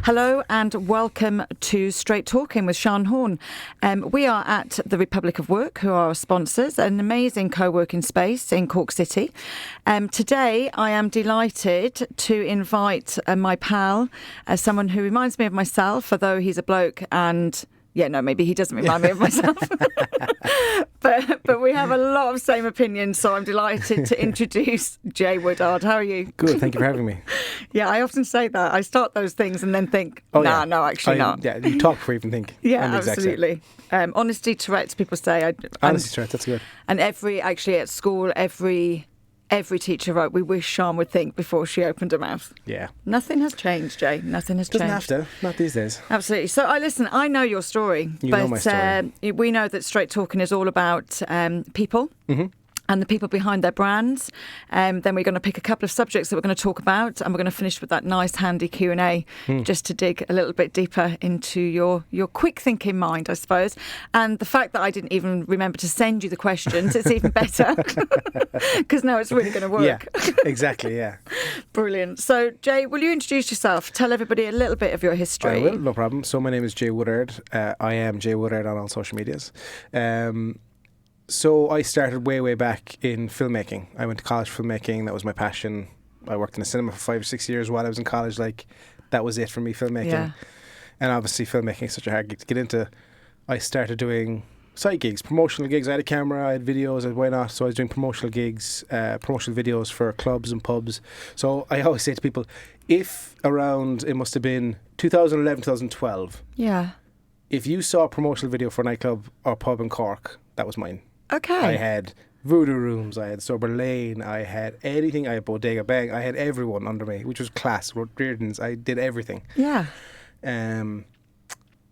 Hello and welcome to Straight Talking with Sian Horn. We are at the Republic of Work, who are our sponsors, an amazing co-working space in Cork City. Today I am delighted to invite my pal, someone who reminds me of myself, although he's a bloke and... Yeah, no, maybe he doesn't remind me of myself. but we have a lot of same opinions, so I'm delighted to introduce Jay Woodard. How are you? Good, thank you for having me. Yeah, I often say that. I start those things and then think, no, actually not. Yeah, you talk before you even think. Yeah, absolutely. Honesty Tourette's, people say. Honesty Tourette's, that's good. And actually at school, every teacher wrote, we wish Sian would think before she opened her mouth. Yeah. Nothing has changed, Jay. Nothing has changed. Doesn't have to. Not these days. Absolutely. So, I know your story. You know my story. We know that Straight Talking is all about people. Mm-hmm. And the people behind their brands. Then we're going to pick a couple of subjects that we're going to talk about, and we're going to finish with that nice handy Q&A just to dig a little bit deeper into your quick thinking mind, I suppose. And the fact that I didn't even remember to send you the questions, it's even better because now it's really going to work. Yeah, exactly, yeah. Brilliant. So, Jay, will you introduce yourself? Tell everybody a little bit of your history. I will, no problem. So my name is Jay Woodard. I am Jay Woodard on all social medias. So I started way back in filmmaking. I went to college for filmmaking. That was my passion. I worked in a cinema for 5 or 6 years while I was in college. That was it for me, filmmaking. Yeah. And obviously filmmaking is such a hard gig to get into. I started doing side gigs, promotional gigs. I had a camera, I had videos, why not? So I was doing promotional gigs, promotional videos for clubs and pubs. So I always say to people, if around, it must have been 2011, 2012. Yeah. If you saw a promotional video for a nightclub or pub in Cork, that was mine. Okay. I had Voodoo Rooms, I had Sober Lane, I had anything, I had Bodega Bang, I had everyone under me, which was class. Wrote Reardon's, I did everything. Yeah. And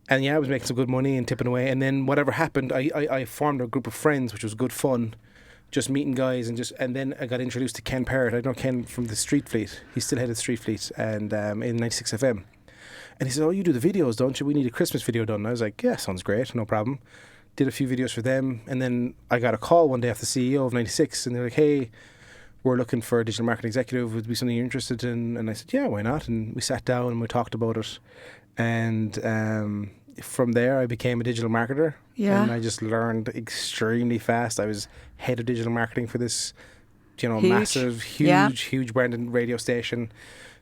yeah, I was making some good money and tipping away. And then whatever happened, I formed a group of friends, which was good fun, just meeting guys and then I got introduced to Ken Parrott. I know Ken from the Street Fleet. He's still head of the Street Fleet and in 96 FM. And he said, "Oh, you do the videos, don't you? We need a Christmas video done." And I was like, "Yeah, sounds great, no problem." Did a few videos for them, and then I got a call one day off the CEO of 96, and they're like, "Hey, we're looking for a digital marketing executive. Would it be something you're interested in?" And I said, "Yeah, why not?" And we sat down and we talked about it, and from there I became a digital marketer. Yeah. And I just learned extremely fast. I was head of digital marketing for this, massive, huge branded radio station.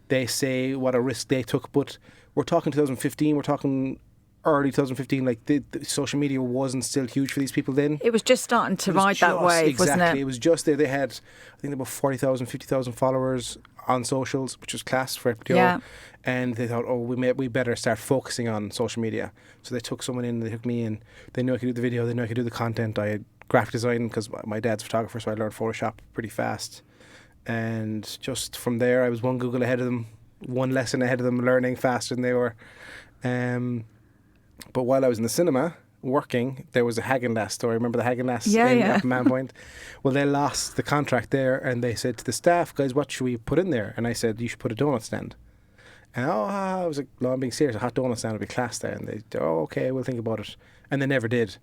They say what a risk they took, but we're talking 2015. We're talking early 2015, the social media wasn't still huge for these people then. It was just starting to ride that wave, wasn't it? Exactly. It was just there. They had, I think, about 40,000, 50,000 followers on socials, which was class for FPO. Yeah. And they thought, we better start focusing on social media. So they took someone in, they took me in. They knew I could do the video, they knew I could do the content. I had graphic design because my dad's a photographer, so I learned Photoshop pretty fast. And just from there, I was one Google ahead of them, one lesson ahead of them, learning faster than they were. But while I was in the cinema working, there was a Häagen-Dazs store. Remember the Häagen-Dazs at Man Point? Well, they lost the contract there, and they said to the staff, "Guys, what should we put in there?" And I said, "You should put a donut stand." And I was like, "No, I'm being serious. A hot donut stand would be class there." And they, "Okay, we'll think about it." And they never did.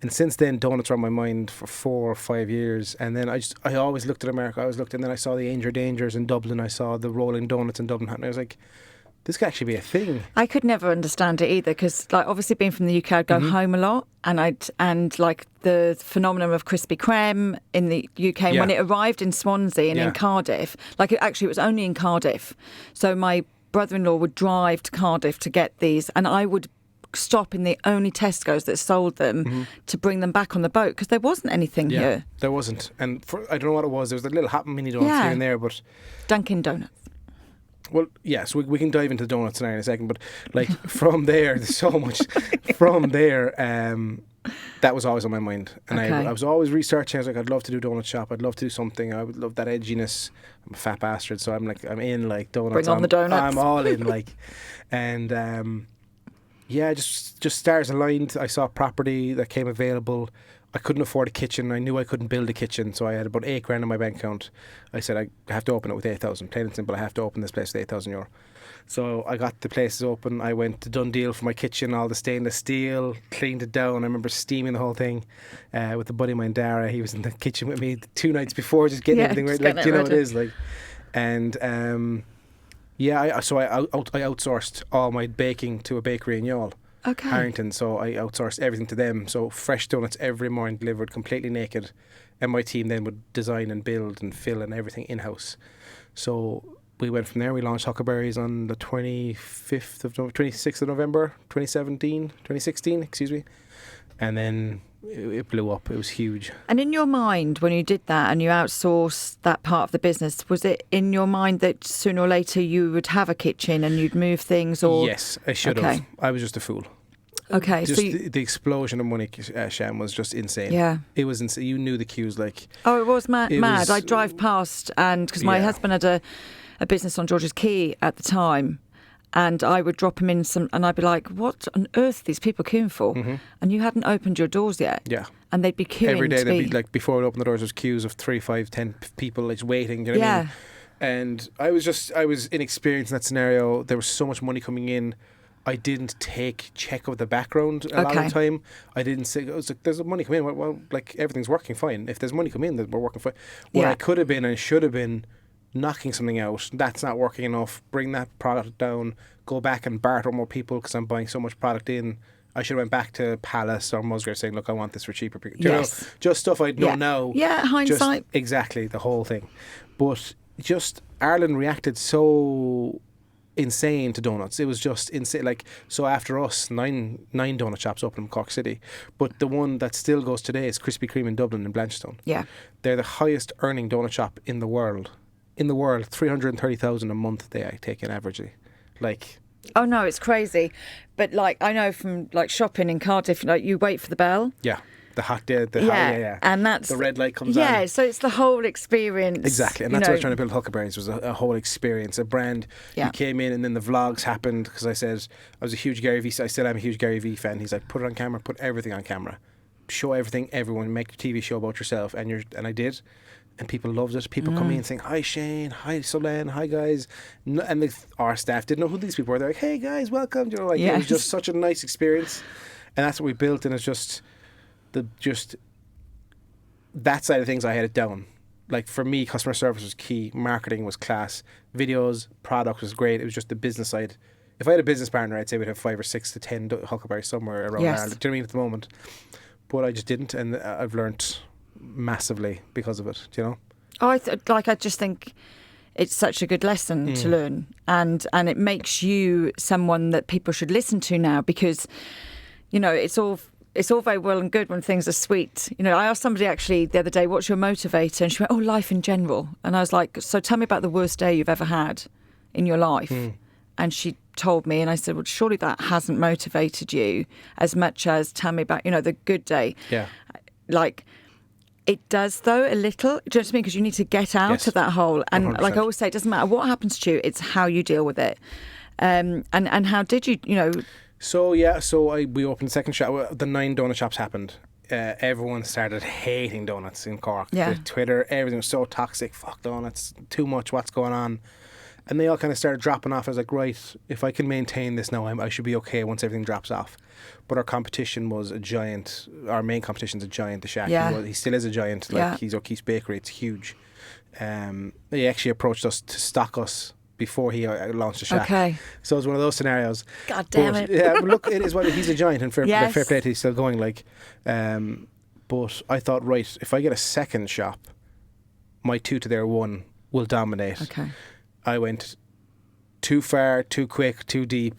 And since then, donuts were on my mind for 4 or 5 years. And then I always looked at America. And then I saw the Angel Dangers in Dublin. I saw the Rolling Donuts in Dublin. And I was like, this could actually be a thing. I could never understand it either because, obviously being from the UK, I'd go home a lot, and the phenomenon of Krispy Kreme in the UK. And when it arrived in Swansea and in Cardiff, it was only in Cardiff. So my brother-in-law would drive to Cardiff to get these, and I would stop in the only Tesco's that sold them to bring them back on the boat because there wasn't anything here. There wasn't, and I don't know what it was. There was a little hot mini donuts here and there, but Dunkin' Donuts. Well, yeah, so we can dive into the donuts now in a second, but from there, there's so much. From there, that was always on my mind. And I was always researching. I was like, I'd love to do a donut shop. I'd love to do something. I would love that edginess. I'm a fat bastard, so I'm in donuts. Bring on the donuts. I'm all in and just stars aligned. I saw a property that came available. I couldn't afford a kitchen. I knew I couldn't build a kitchen, so I had about $8,000 in my bank account. I said, I have to open it with 8,000. Plain and simple, I have to open this place with €8,000. So I got the places open. I went to Dundee for my kitchen, all the stainless steel, cleaned it down. I remember steaming the whole thing with a buddy of mine, Dara. He was in the kitchen with me 2 nights before, just getting everything ready. It is. And Yeah, I outsourced all my baking to a bakery in Youghal, Okay. Harrington. So I outsourced everything to them. So fresh donuts every morning delivered completely naked, and my team then would design and build and fill and everything in house. So we went from there. We launched Huckleberries on the 26th of November 2016, excuse me, and then it blew up. It was huge. And in your mind, when you did that and you outsourced that part of the business, was it in your mind that sooner or later you would have a kitchen and you'd move things? Or Yes, I should have. I was just a fool. Okay, Just so the explosion of money, Shan, was just insane. yeah. It was insane. You knew the queues, like. Oh, it was mad. It was- I drive past, and because my Yeah. husband had a business on George's Quay at the time, and I would drop him in some, and I'd be like, "What on earth are these people queuing for?" And you hadn't opened your doors yet, Yeah. and they'd be queuing Every day to there'd be be like, before we opened the doors, there's queues of 3, 5, 10 people like waiting. You know what I yeah. mean? And I was inexperienced in that scenario. There was so much money coming in. I didn't check of the background a lot of Okay. the time. I didn't say, I was like, there's money coming in. Well, like everything's working fine. If there's money coming in, then we're working fine. What Yeah. I could have been and should have been knocking something out. That's not working enough. Bring that product down. Go back and barter more people because I'm buying so much product in. I should have went back to Palace or Musgrave saying, look, I want this for cheaper. Do you know, Yes. just stuff I know Yeah. now. Yeah, hindsight. Just exactly the whole thing. But just Ireland reacted so insane to donuts. It was just insane. Like, so after us, nine donut shops open in Cork City, but the one that still goes today is Krispy Kreme in Dublin in Blanchestone. Yeah. They're the highest earning donut shop in the world. 330,000 a month they take in averagely. Like, Oh no, it's crazy. But like I know from like shopping in Cardiff, like you wait for the bell. yeah, the hot day, yeah. And that's The red light comes on. Yeah, so it's the whole experience. Exactly, and you that's what I know. was trying to build Huckleberries, was a whole experience, a brand. Yeah. You came in and then the vlogs happened because I said I was a huge Gary Vee, I still am a huge Gary Vee fan. He's like, put it on camera, put everything on camera. Show everything, everyone, make a TV show about yourself. And I did. And people loved it. People come in saying, hi Shane, hi Solen, hi guys. And our staff didn't know who these people were. They're like, hey guys, welcome. You know, like, it was Yes. just such a nice experience. And that's what we built, and it's just that side of things, I had it down. Like, for me, customer service was key, marketing was class, videos, product was great. It was just the business side. If I had a business partner, I'd say we'd have 5 or 6 to 10 Huckleberries somewhere around Yes. Ireland. Do you know what I mean, at the moment? But I just didn't, and I've learnt massively because of it. Do you know? Oh, I just think it's such a good lesson to learn, and it makes you someone that people should listen to now, because you know it's all very well and good when things are sweet. You know, I asked somebody actually the other day, "What's your motivator?" And she went, "Oh, life in general." And I was like, "So tell me about the worst day you've ever had in your life." And she told me, and I said, "Well, surely that hasn't motivated you as much as tell me about, you know, the good day." Yeah. Like, it does, though, a little. Do you know what I mean? Because you need to get out Yes. of that hole. And 100%. like I always say, it doesn't matter what happens to you, it's how you deal with it. And how did you, you know... So we opened the second shop. The 9 donut shops happened. Everyone started hating donuts in Cork. Yeah. The Twitter, everything was so toxic. Fuck donuts, too much. What's going on? And they all kind of started dropping off. I was like, right, if I can maintain this now, I should be okay once everything drops off. But our competition was a giant. Our main competition's a giant. The Shack. Yeah. He still is a giant. Like, Yeah. he's O'Keefe's Bakery. It's huge. They actually approached us to stock us before he launched the Shack. Okay. So it was one of those scenarios. God damn But, it. Yeah, but look, it is what he's a giant, and fair Yes. play to he's still going. Like, but I thought, right, if I get a second shop, my 2 to their 1 will dominate. Okay. I went too far, too quick, too deep.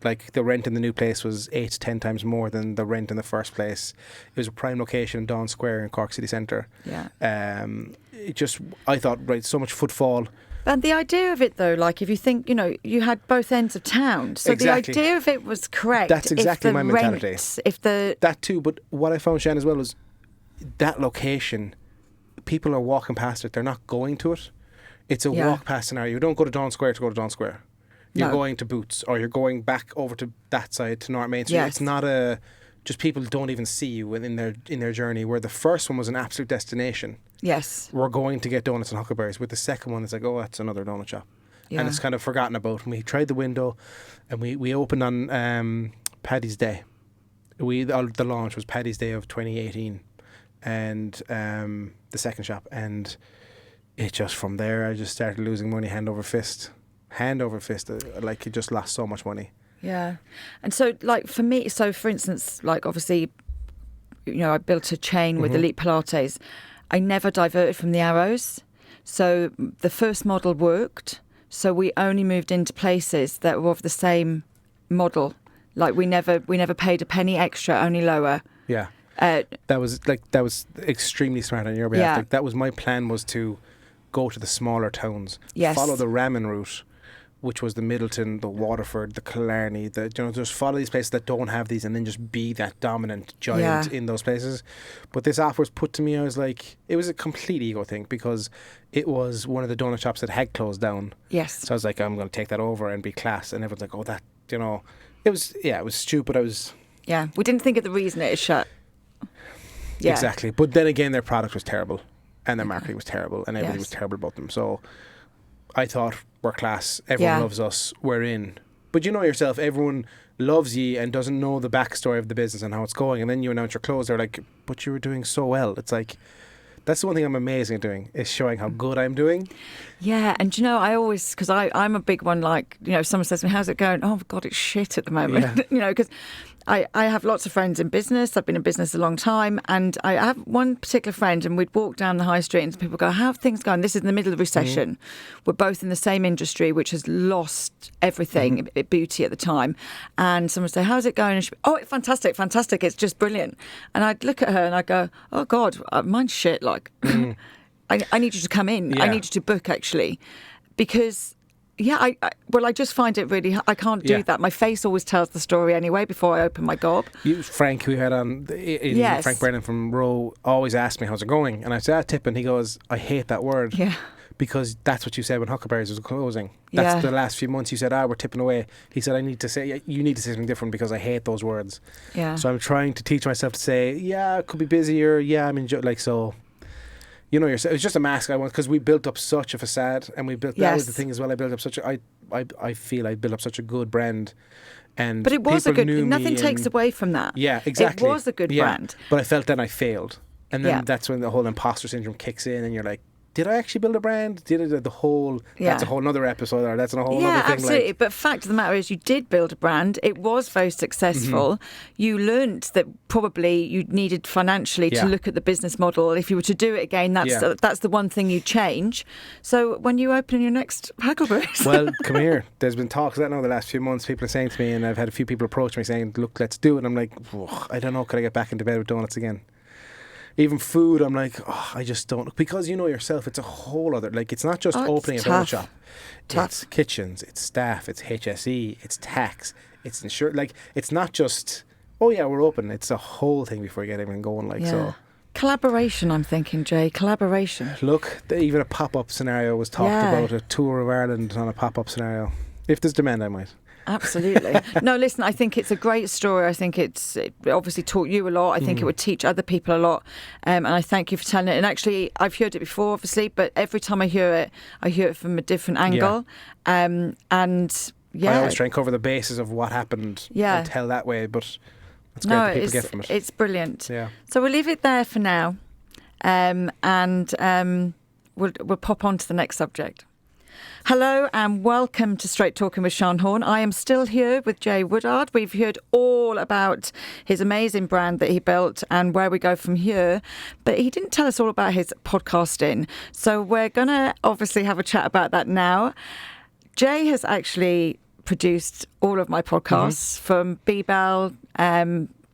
Like, the rent in the new place was 8 to 10 times more than the rent in the first place. It was a prime location in Dawn Square in Cork City Centre. Yeah. I thought, right, so much footfall. And the idea of it, though, like if you think, you know, you had both ends of town. So Exactly. the idea of it was correct. That's exactly if the my mentality. rent, if the... That too, but what I found, Shan, as well, was that location, people are walking past it, they're not going to it. It's a Yeah. walk past scenario. You don't go to Dawn Square to go to Dawn Square. You're No. going to Boots, or you're going back over to that side, to North Main Street. Yes. It's not just people don't even see you in their journey, where the first one was an absolute destination. Yes. We're going to get donuts and Huckleberries. With the second one, it's like, oh, that's another donut shop. Yeah. And it's kind of forgotten about. And we tried the window, and we opened on Paddy's Day. The launch was Paddy's Day of 2018, and the second shop, and it just, from there, I just started losing money hand over fist. hand over fist. Like you just lost so much money. Yeah. And so, like, for me, so for instance, like, obviously, I built a chain with Elite Pilates. I never diverted from the arrows. So the first model worked. So we only moved into places that were of the same model. Like, we never paid a penny extra, only lower. Yeah. That was extremely smart on your behalf. Yeah. Like, that was my plan, was to go to the smaller towns, Yes. follow the ramen route, which was the Middleton, the Waterford, the Killarney, just follow these places that don't have these, and then just be that dominant giant in those places. But this offer was put to me, I was like, it was a complete ego thing, because it was one of the donut shops that had closed down. Yes. So I was like, I'm going to take that over and be class. And everyone's like, oh, that, it was stupid. Yeah, we didn't think of the reason it is shut. Yeah. Exactly. But then again, their product was terrible, and their marketing was terrible, and everything was terrible about them. So I thought, we're class, everyone loves us, we're in. But you know yourself, everyone loves ye and doesn't know the backstory of the business and how it's going, and then you announce your close, they're like, but you were doing so well. It's like, that's the one thing I'm amazing at doing, is showing how good I'm doing. Yeah, and I always, because I'm a big one, like, someone says to me, how's it going? Oh, God, it's shit at the moment. Yeah. Because I have lots of friends in business. I've been in business a long time. And I have one particular friend, and we'd walk down the high street and people go, how have things gone? This is in the middle of the recession. We're both in the same industry, which has lost everything, beauty at the time. And someone would say, how's it going? And she'd be, oh, fantastic. It's just brilliant. And I'd look at her and I'd go, oh, God, mine's shit. Like, I need you to come in. Yeah. I need you to book, actually. Because... yeah, I just find it really... I can't do that. My face always tells the story anyway before I open my gob. Frank, who we had on, Frank Brennan from Row, always asked me, how's it going? And I said, tipping. He goes, I hate that word. Yeah. Because that's what you said when Huckleberries was closing. That's the last few months you said, we're tipping away. He said, you need to say something different, because I hate those words. Yeah. So I'm trying to teach myself to say, it could be busier. Yeah, I'm enjoying, like, so... yourself. It's just a mask I want, because we built up such a facade, and that was the thing as well. I built up I feel I built up such a good brand, and but it was a good. Nothing takes away from that. Yeah, exactly. It was a good brand. But I felt then I failed, and then that's when the whole imposter syndrome kicks in, and you're like, did I actually build a brand? Did it the whole... That's a whole other episode, or that's a whole other thing. Absolutely. Like, but fact of the matter is, you did build a brand. It was very successful. You learnt that probably you needed financially to look at the business model. If you were to do it again, that's the one thing you change. So when you open your next Huckleberries... Well, come here. There's been talks that now the last few months. People are saying to me, and I've had a few people approach me saying, look, let's do it. And I'm like, I don't know, could I get back into bed with donuts again? Even food, I'm like, I just don't. Because you know yourself, it's a whole other... Like, it's not just opening a donut shop. It's kitchens, it's staff, it's HSE, it's tax, it's insurance. Like, it's not just, we're open. It's a whole thing before you get everything going. Like, so... Collaboration, I'm thinking, Jay. Collaboration. Look, even a pop-up scenario was talked about, a tour of Ireland on a pop-up scenario. If there's demand, I might. Absolutely. No, listen, I think it's a great story. I think it obviously taught you a lot. I think it would teach other people a lot. And I thank you for telling it. And actually, I've heard it before, obviously, but every time I hear it from a different angle. I always try and cover the basis of what happened and tell that way, but it's great that people get from it. It's brilliant. Yeah. So we'll leave it there for now. We'll pop on to the next subject. Hello and welcome to Straight Talking with Sean Horn. I am still here with Jay Woodard. We've heard all about his amazing brand that he built and where we go from here, but he didn't tell us all about his podcasting. So we're going to obviously have a chat about that now. Jay has actually produced all of my podcasts from B-Bell,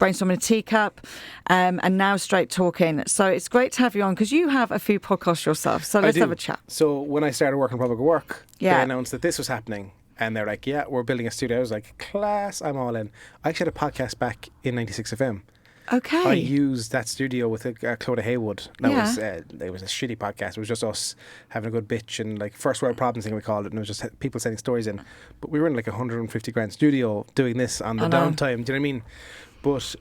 Brainstorming a Teacup, and now Straight Talking. So it's great to have you on, because you have a few podcasts yourself. So let's have a chat. So when I started working in public work, they announced that this was happening. And they're like, we're building a studio. I was like, class, I'm all in. I actually had a podcast back in 96 FM. Okay. I used that studio with Clodagh Haywood. It was a shitty podcast. It was just us having a good bitch and like first world problems thing we called it, and it was just people sending stories in. But we were in like 150 grand studio doing this on the downtime. Do you know what I mean? But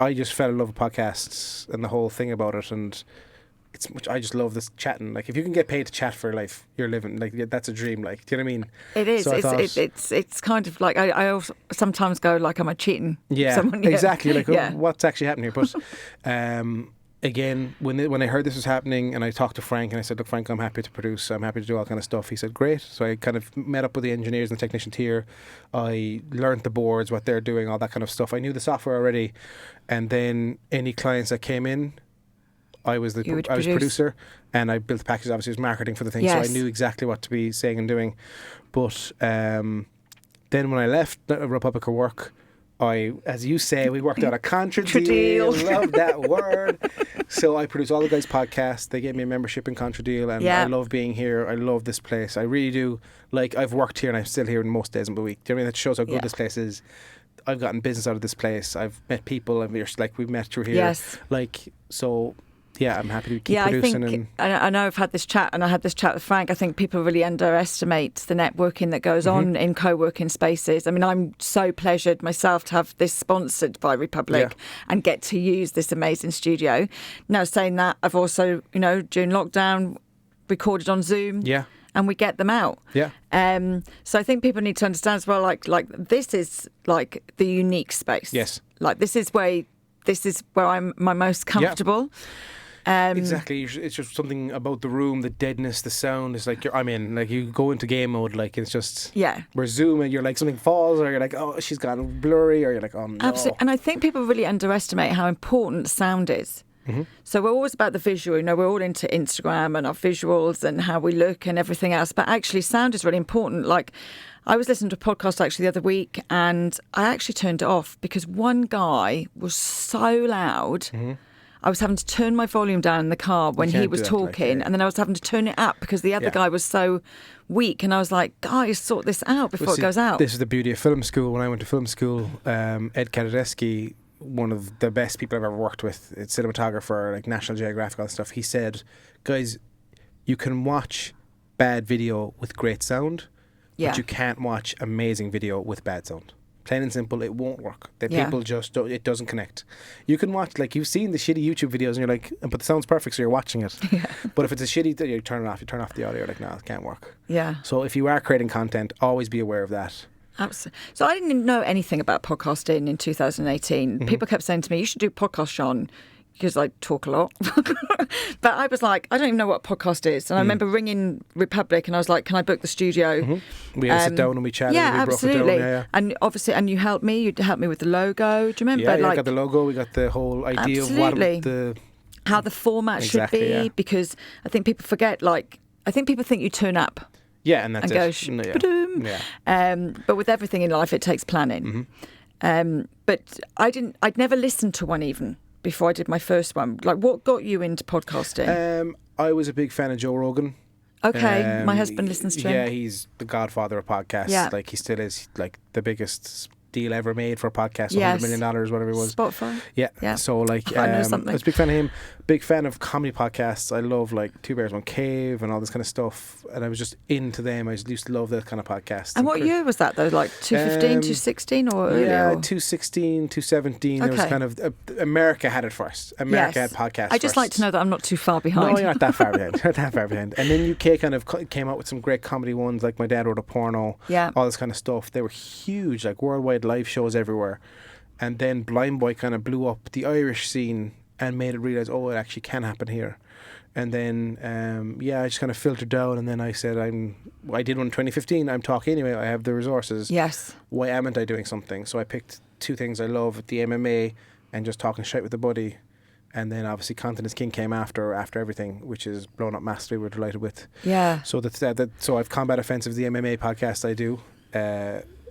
I just fell in love with podcasts and the whole thing about it, and I just love this chatting. Like, if you can get paid to chat for life, you're living, like, that's a dream. Like, do you know what I mean? It is. So it's kind of like I also sometimes go like, am I cheating? Yeah, someone? Exactly. Like, what's actually happening here? But again, when I heard this was happening, and I talked to Frank, and I said, "Look, Frank, I'm happy to produce. I'm happy to do all kind of stuff." He said, "Great." So I kind of met up with the engineers and the technicians here. I learned the boards, what they're doing, all that kind of stuff. I knew the software already, and then any clients that came in, I was producer, and I built the packages. Obviously, it was marketing for the thing, so I knew exactly what to be saying and doing. But then when I left Republic of Work, as you say, we worked out a contra deal. Love that word. So I produce all the guys' podcasts. They gave me a membership in Contra Deal, and I love being here. I love this place. I really do. Like, I've worked here, and I'm still here in most days of the week. Do you know what I mean? That shows how good this place is. I've gotten business out of this place. I've met people, and we've met through here. Yes. Like, so. Yeah, I'm happy to keep producing. I think, I know I've had this chat, and I had this chat with Frank. I think people really underestimate the networking that goes on in co-working spaces. I mean, I'm so pleasured myself to have this sponsored by Republic and get to use this amazing studio. Now, saying that, I've also, during lockdown, recorded on Zoom. Yeah. And we get them out. Yeah. So I think people need to understand as well, like this is like the unique space. Yes. Like this is where I'm my most comfortable. Yeah. Exactly. It's just something about the room, the deadness, the sound. It's like you go into game mode, like it's just we're zooming. You're like something falls, or you're like, oh, she's gone blurry, or you're like, oh no. Absolutely. And I think people really underestimate how important sound is. So we're always about the visual. We're all into Instagram and our visuals and how we look and everything else. But actually, sound is really important. Like, I was listening to a podcast actually the other week, and I actually turned it off because one guy was so loud. I was having to turn my volume down in the car when he was talking, and then I was having to turn it up because the other guy was so weak. And I was like, guys, sort this out before it goes out. This is the beauty of film school. When I went to film school, Ed Kadadeski, one of the best people I've ever worked with, a cinematographer, like National Geographic, all that stuff, he said, guys, you can watch bad video with great sound, but you can't watch amazing video with bad sound. Plain and simple, it won't work. People just don't, it doesn't connect. You can watch, like, you've seen the shitty YouTube videos and you're like, but the sound's perfect, so you're watching it. But if it's a shitty, you turn it off. You turn off the audio, you're like, no, it can't work. Yeah. So if you are creating content, always be aware of that. Absolutely. So I didn't know anything about podcasting in 2018. People kept saying to me, you should do podcast, Sean, because I talk a lot. But I was like, I don't even know what a podcast is. And I remember ringing Republic and I was like, can I book the studio? We had to sit down and we chatted. Yeah, and we absolutely. Broke it down. And obviously, and you helped me. You helped me with the logo. Do you remember? Yeah, we got the logo. We got the whole idea of what how the format should be. Because I think people forget, I think people think you turn up. Yeah, and that's it. But with everything in life, it takes planning. But I'd never listened to one even before I did my first one. Like, what got you into podcasting? I was a big fan of Joe Rogan. Okay, my husband listens to him. Yeah, he's the godfather of podcasts. Yeah. Like, he still is, like, the biggest deal ever made for a podcast, $100 million, whatever it was. Spotify. Yeah. So, like, I know something. I was a big fan of him. Big fan of comedy podcasts. I love, like, Two Bears, One Cave and all this kind of stuff. And I was just into them. I used to love that kind of podcast. And what year was that, though? Like 2015, 2016 or earlier? Yeah, 2016, 2017. Okay. It was kind of... America had it first. America had podcasts I just like to know that I'm not too far behind. No, you're not that far behind. You're not that far behind. And then UK kind of came out with some great comedy ones, like My Dad Wrote a Porno. Yeah. All this kind of stuff. They were huge, like worldwide live shows everywhere. And then Blind Boy kind of blew up the Irish scene and made it realise, oh, it actually can happen here. And then, I just kind of filtered down, and then I said, I did one in 2015, I'm talking anyway, I have the resources. Yes. Why amn't I doing something? So I picked two things I love, the MMA and just talking shit with a buddy. And then obviously Content is King came after everything, which is blown up massively, we're delighted with. Yeah. So so I've Combat Offensive, the MMA podcast I do.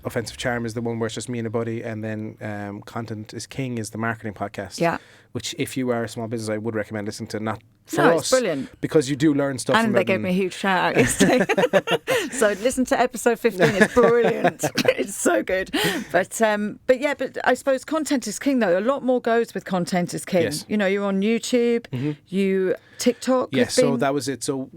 Offensive Charm is the one where it's just me and a buddy, and then Content is King is the marketing podcast. Yeah. Which, if you are a small business, I would recommend listening to. Not for us, it's brilliant because you do learn stuff. And they gave me a huge shout out yesterday. So listen to episode 15. It's brilliant. It's so good. But I suppose Content is King though. A lot more goes with Content is King. Yes. You're on YouTube. You TikTok. Yes. So that was it. So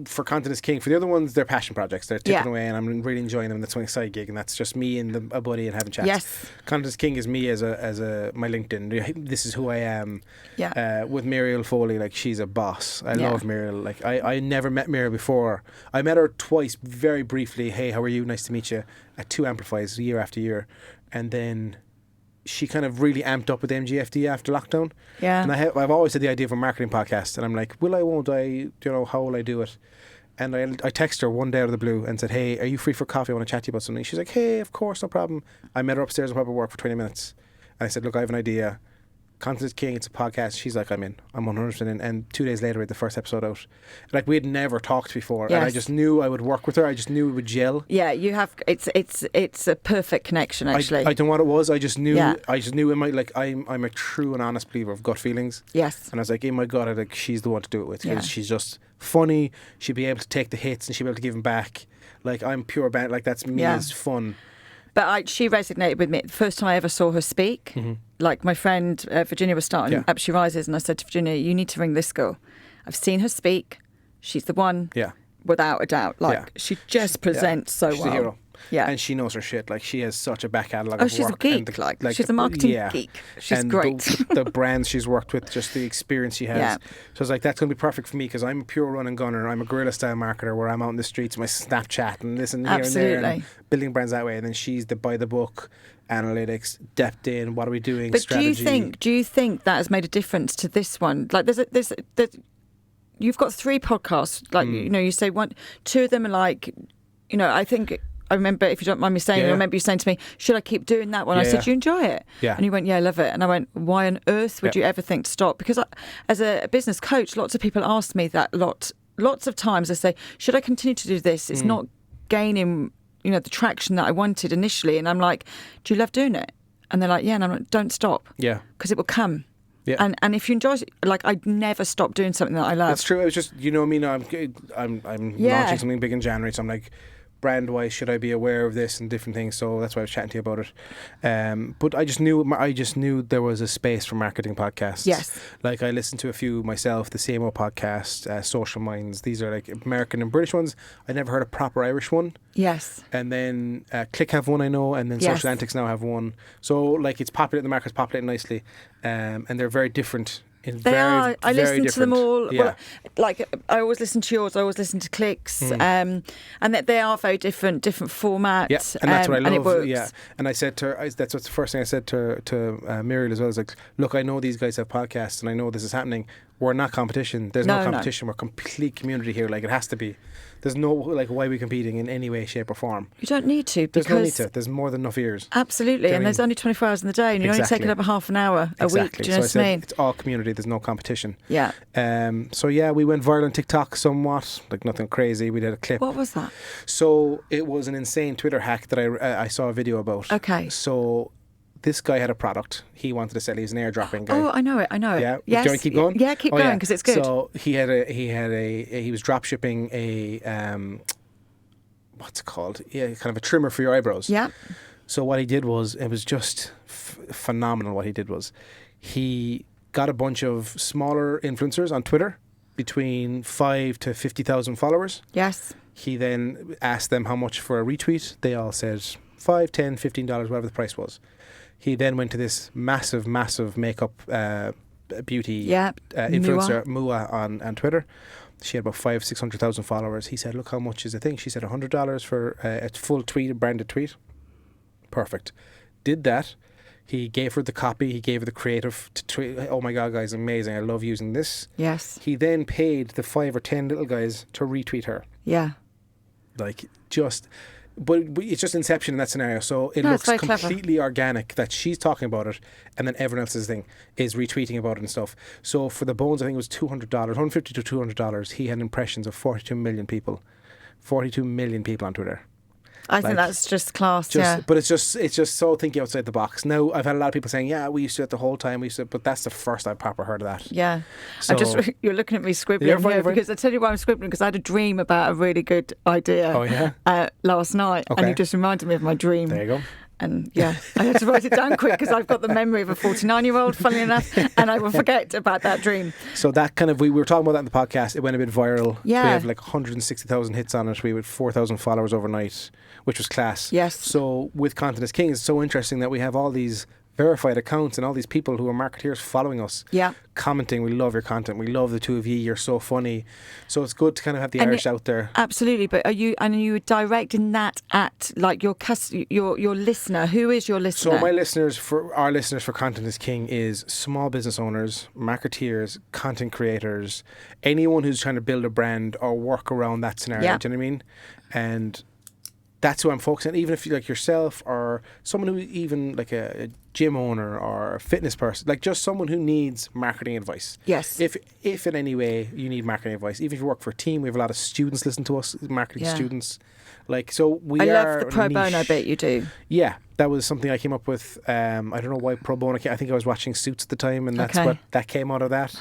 for Content is King. For the other ones, they're passion projects. They're tipping away, and I'm really enjoying them. That's my side gig, and that's just me and a buddy and having chats. Yes. Content is King is me as my LinkedIn. This is who I am. Yeah. With Muriel Foley, like, she's a boss. I love Muriel. Like, I never met Muriel before. I met her twice, very briefly. Hey, how are you? Nice to meet you. At 2 Amplifies, year after year, and then she kind of really amped up with MGFD after lockdown. Yeah. And I've always had the idea of a marketing podcast, and I'm like, will I, won't I, you know, how will I do it? And I texted her one day out of the blue and said, hey, are you free for coffee? I want to chat to you about something. She's like, hey, of course, no problem. I met her upstairs in public work for 20 minutes. And I said, look, I have an idea. Content is king. It's a podcast. She's like, I'm in. I'm 100% in. And 2 days later, we had the first episode out. Like, we had never talked before, and I just knew I would work with her. I just knew it would gel. Yeah, you have. It's a perfect connection. Actually, I don't know what it was. I just knew. Yeah. I just knew in my I'm a true and honest believer of gut feelings. Yes. And I was like, in my gut, I like she's the one to do it with, because she's just funny. She'd be able to take the hits and she'd be able to give them back. Like, I'm pure band. Like, that's me. Is fun. But she resonated with me. The first time I ever saw her speak, like my friend Virginia was starting Up She Rises, and I said to Virginia, you need to ring this girl. I've seen her speak. She's the one, without a doubt. Like, she just presents so she's well. A hero. Yeah. And she knows her shit. Like, she has such a back catalogue of work. She's a geek. Like she's a marketing geek. She's great. The brands she's worked with, just the experience she has. Yeah. So it's like, that's going to be perfect for me, because I'm a pure run and gunner. I'm a guerrilla style marketer where I'm out in the streets, my Snapchat and this and here and there, and building brands that way. And then she's the by the book, analytics, depth in, what are we doing, but strategy. do you think that has made a difference to this one? Like, there's you've got 3 podcasts. Like, you know, you say 2 of them are like, you know, I remember, if you don't mind me saying, I remember you saying to me, should I keep doing that one? I said, do you enjoy it? Yeah. And you went, yeah, I love it. And I went, why on earth would you ever think to stop? Because as a business coach, lots of people ask me that lots of times. I say, should I continue to do this? It's not gaining, you know, the traction that I wanted initially. And I'm like, do you love doing it? And they're like, yeah. And I'm like, don't stop. Yeah. Because it will come. Yeah. And if you enjoy it, like, I'd never stop doing something that I love. It's true. It was just, you know, me now, I'm launching something big in January. So I'm like, brand wise, should I be aware of this and different things? So that's why I was chatting to you about it. But I just knew there was a space for marketing podcasts. Yes. Like, I listened to a few myself, the CMO podcast, Social Minds. These are like American and British ones. I never heard a proper Irish one. Yes. And then Click have one, I know, and then Social Antics now have one. So, like, it's populating, the market's populating nicely, and they're very different. I listen to them all. Yeah. Well, like, I always listen to yours. I always listen to Clicks, and that they are very different formats. Yeah, and that's what I love. And it works. Yeah, and I said to her, that's what's the first thing I said to Muriel as well. I was like, look, I know these guys have podcasts, and I know this is happening. We're not competition. There's no competition. We're complete community here. Like, it has to be. There's no, like, why are we competing in any way, shape or form? You don't need to. There's no need to. There's more than enough ears. Absolutely. And there's only 24 hours in the day, and you're only taking up a half an hour a week. Do you know what I mean? It's all community. There's no competition. Yeah. So yeah, we went viral on TikTok somewhat, like nothing crazy. We did a clip. What was that? So it was an insane Twitter hack that I saw a video about. Okay. So this guy had a product he wanted to sell. He's an airdropping guy. Oh, I know it. Yeah. Yes. Do you want to keep going? Yeah, keep going, because it's good. So he was drop shipping a what's it called? Yeah, kind of a trimmer for your eyebrows. Yeah. So what he did was, it was just phenomenal. What he did was, he got a bunch of smaller influencers on Twitter, between 5 to 50,000 followers. Yes. He then asked them how much for a retweet. They all said $5, $10, $15, whatever the price was. He then went to this massive makeup beauty influencer, Mua, on Twitter. She had about 500,000-600,000 followers. He said, look, how much is the thing? She said $100 for a full tweet, a branded tweet. Perfect. Did that. He gave her the copy. He gave her the creative to tweet. Oh my God, guys, amazing. I love using this. Yes. He then paid the 5 or 10 little guys to retweet her. Yeah. Like, just... But it's just inception in that scenario. So it looks completely clever. Organic that she's talking about it, and then everyone else's thing is retweeting about it and stuff. So for the bones, I think it was $200, $150 to $200. He had impressions of 42 million people. 42 million people on Twitter. I think that's just class, yeah. But it's just so thinking outside the box. Now, I've had a lot of people saying, yeah, we used to do it the whole time. But that's the first I've proper heard of that. Yeah. So, you're looking at me scribbling here, because I tell you why I'm scribbling, because I had a dream about a really good idea last night, and you just reminded me of my dream. There you go. And yeah, I had to write it down quick, because I've got the memory of a 49-year-old, funnily enough, and I will forget about that dream. So that kind of, we were talking about that in the podcast. It went a bit viral. Yeah. We have like 160,000 hits on it. We had 4,000 followers overnight, which was class. Yes. So with Content is King, it's so interesting that we have all these verified accounts and all these people who are marketeers following us, commenting, we love your content, we love the two of you, you're so funny. So it's good to kind of have the Irish out there. Absolutely, but are you directing that at like your listener? Who is your listener? So our listeners for Content is King is small business owners, marketeers, content creators, anyone who's trying to build a brand or work around that scenario. Do you know what I mean? And that's who I'm focusing on. Even if you like yourself or someone who even like a gym owner or a fitness person, like just someone who needs marketing advice. Yes. If in any way you need marketing advice, even if you work for a team, we have a lot of students listen to us, marketing students. Like, so I love the pro bono bit you do. Yeah, that was something I came up with. I don't know why pro bono came. I think I was watching Suits at the time, and that's what that came out of that.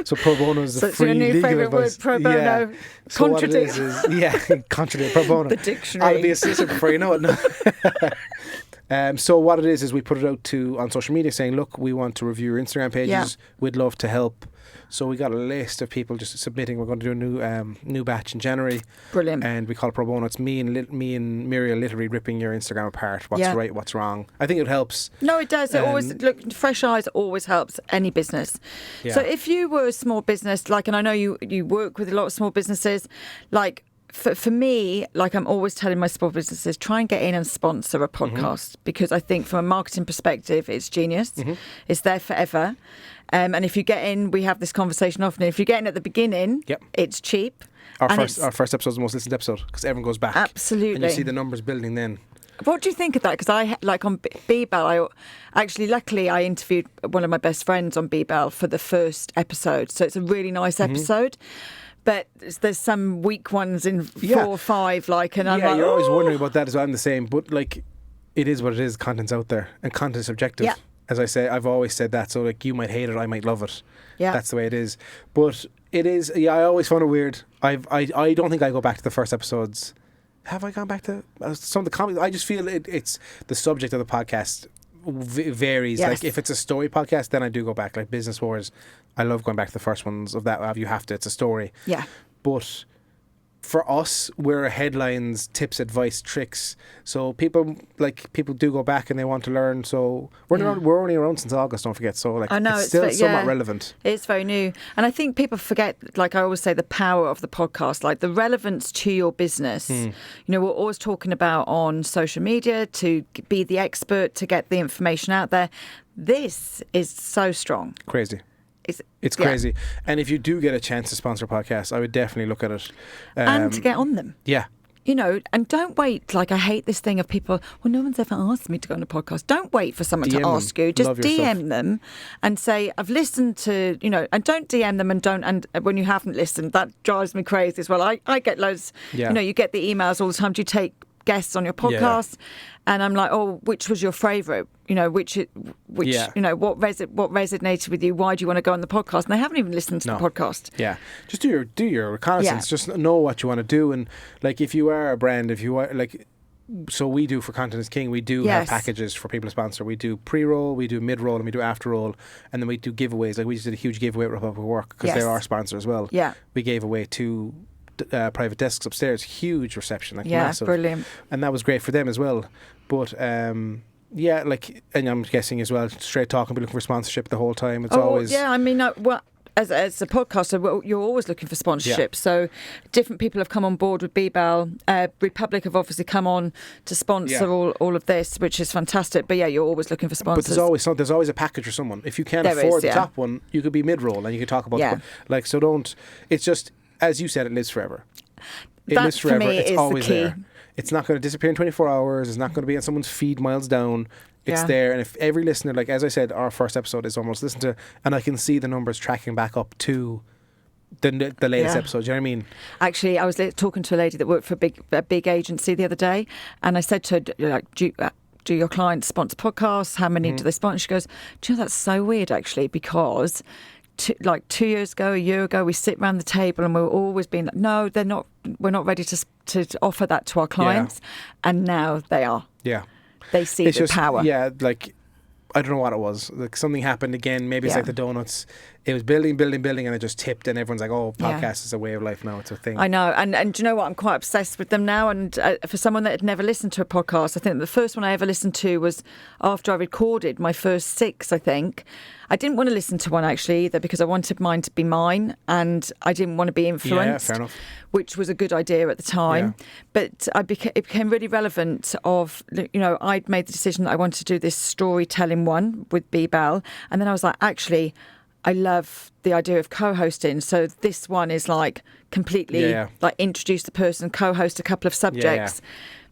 So pro bono is the free your new legal favourite advice. Word, pro bono. Yeah. So what it is contradict pro bono. The dictionary. I'll be a sister before you know it. No. So what it is we put it out on social media saying, look, we want to review your Instagram pages. Yeah. We'd love to help. So we got a list of people just submitting. We're going to do a new batch in January. Brilliant. And we call it pro bono. It's me and Muriel literally ripping your Instagram apart. What's right, what's wrong. I think it helps. No, it does. It always fresh eyes always helps any business. Yeah. So if you were a small business, like, and I know you work with a lot of small businesses, like. For me, like I'm always telling my small businesses, try and get in and sponsor a podcast because I think from a marketing perspective, it's genius. It's there forever. And if you get in, we have this conversation often. If you get in at the beginning, it's cheap. Our first episode is the most listened episode because everyone goes back. Absolutely. And you see the numbers building then. What do you think of that? Because I, like on B-Bell, luckily I interviewed one of my best friends on B-Bell for the first episode. So it's a really nice episode. But there's some weak ones in 4 or 5, like, and I'm like, you're always wondering about that as well. I'm the same, but like, it is what it is. Content's out there, and content's subjective. Yeah. As I say, I've always said that. So like, you might hate it, I might love it. Yeah, that's the way it is. But it is. Yeah, I always found it weird. I don't think I go back to the first episodes. Have I gone back to some of the comments? I just feel it's the subject of the podcast varies. Yes. Like if it's a story podcast, then I do go back. Like Business Wars, I love going back to the first ones of that. You have to. It's a story. Yeah. But for us, we're headlines, tips, advice, tricks. So people do go back and they want to learn. So we're only around since August. Don't forget. So like, I know, it's still somewhat relevant. It's very new, and I think people forget. Like I always say, the power of the podcast, like the relevance to your business. You know, we're always talking about on social media to be the expert, to get the information out there. This is so strong. Crazy. It's crazy. And if you do get a chance to sponsor podcasts, I would definitely look at it. And to get on them. Yeah. You know, and don't wait. Like, I hate this thing of people, well, no one's ever asked me to go on a podcast. Don't wait for someone to ask you. Just DM them and say, I've listened to, you know, and don't DM them and when you haven't listened. That drives me crazy as well. I get loads, you know, you get the emails all the time. Do you take guests on your podcast? And I'm like, oh, which was your favourite? You know, which you know, what resonated with you? Why do you want to go on the podcast? And they haven't even listened to the podcast. Yeah, just do your reconnaissance. Just know what you want to do, and like if you are a brand, if you are like. So we do for Content is King, we do have packages for people to sponsor. We do pre-roll, we do mid-roll, and we do after-roll, and then we do giveaways. Like we just did a huge giveaway at Republic of Work because they're our sponsor as well. Yeah, we gave away 2 private desks upstairs, huge reception, like massive, brilliant, and that was great for them as well. But like, and I'm guessing as well, straight talking, be looking for sponsorship the whole time. It's always I mean, as a podcaster, you're always looking for sponsorship. So different people have come on board with B-Bell. Republic have obviously come on to sponsor all of this, which is fantastic. But you're always looking for sponsors. But there's always a package for someone. If you can't afford the top one, you could be mid-roll and you could talk about like, so don't. It's just, as you said, it lives forever. It lives forever. For me, it's always the key. there. It's not going to disappear in 24 hours. It's not going to be on someone's feed miles down. It's there. And if every listener, like as I said, our first episode is almost listened to, and I can see the numbers tracking back up to the latest episode. Do you know what I mean? Actually, I was talking to a lady that worked for a big agency the other day, and I said to her, like, do your clients sponsor podcasts? How many do they sponsor? She goes, do you know, that's so weird actually, because 2 years ago, a year ago, we sit around the table and we're always being like, no, they're not. We're not ready to offer that to our clients, and now they are. Yeah, they see the power. Yeah, like I don't know what it was. Like something happened again. Maybe it's like the donuts. it was building, and it just tipped, and everyone's like, "Oh, Yeah. podcast is a way of life now; it's a thing." I know, and do you know what? I'm quite obsessed with them now. And for someone that had never listened to a podcast, I think the first one I ever listened to was after I recorded my first 6. I think I didn't want to listen to one actually either because I wanted mine to be mine, and I didn't want to be influenced. fair enough. Which was a good idea at the time, but it became really relevant. I'd made the decision that I wanted to do this storytelling one with B Bell, and then I was like, actually, I love the idea of co-hosting. So this one is like completely like introduce the person, co-host a couple of subjects,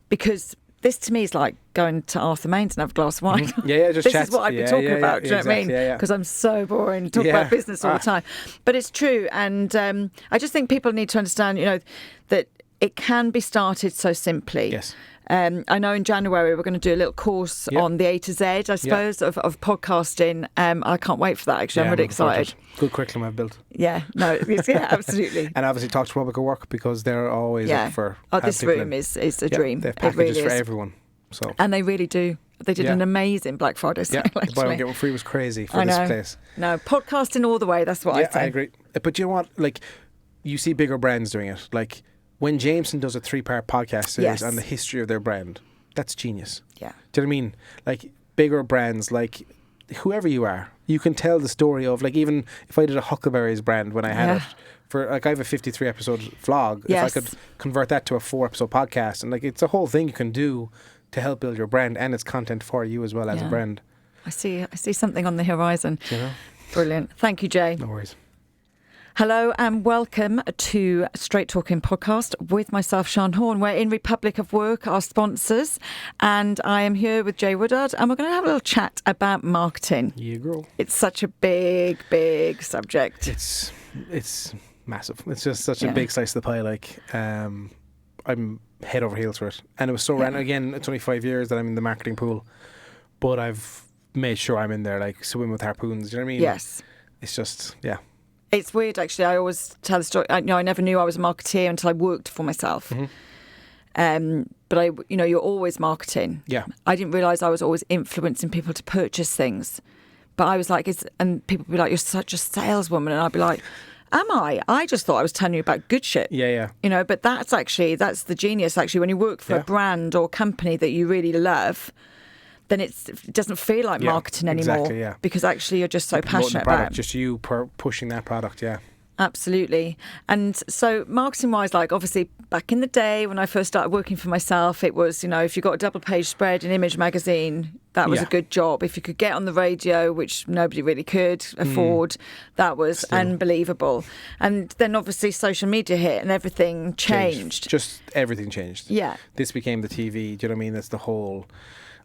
because this to me is like going to Arthur Main's and have a glass of wine. Just this chat. is what I've been talking about. Do you know what I mean? Yeah. Because I'm so boring, talk about business all the time. But it's true, and I just think people need to understand, that it can be started so simply. Yes. I know in January we're going to do a little course on the A to Z, I suppose, of podcasting. I can't wait for that, actually. I'm really excited. Good curriculum I've built. Yeah, absolutely. And obviously talk to Public of Work because they're always up for this room is a dream. They have packages for everyone. So. And they really do. They did an amazing Black Friday sale, actually. The buy one get one free was crazy for this place. No, podcasting all the way, that's what I say. I agree. But you know what? Like, you see bigger brands doing it. Like, when Jameson does a 3-part podcast series on the history of their brand, that's genius. Yeah. Do you know what I mean? Like, bigger brands, like, whoever you are, you can tell the story of, like, even if I did a Huckleberries brand when I had it, for, like, I have a 53-episode vlog. Yes. If I could convert that to a 4-episode podcast, and, like, it's a whole thing you can do to help build your brand, and it's content for you as well as a brand. I see something on the horizon. You know? Brilliant. Thank you, Jay. No worries. Hello and welcome to Straight Talking Podcast with myself, Sian Horn. We're in Republic of Work, our sponsors, and I am here with Jay Woodard, and we're going to have a little chat about marketing. Yeah, girl. It's such a big subject. It's massive. It's just such a big slice of the pie. Like, I'm head over heels for it, and it was so random. Again, it's only 5 years that I'm in the marketing pool, but I've made sure I'm in there, like swimming with harpoons. Do you know what I mean? Yes. It's just It's weird, actually. I always tell the story. I never knew I was a marketeer until I worked for myself. But you're always marketing. Yeah. I didn't realise I was always influencing people to purchase things. But I was like, and people would be like, "You're such a saleswoman," and I'd be like, "Am I? I just thought I was telling you about good shit." Yeah. But that's the genius. Actually, when you work for a brand or company that you really love, then it doesn't feel like marketing anymore. Exactly, because actually you're just so passionate product, about it. just you pushing that product. Absolutely. And so marketing wise, like obviously back in the day when I first started working for myself, it was, if you got a double page spread in Image magazine, that was a good job. If you could get on the radio, which nobody really could afford, that was unbelievable. And then obviously social media hit and everything changed. Just everything changed. Yeah. This became the TV. Do you know what I mean? That's the whole...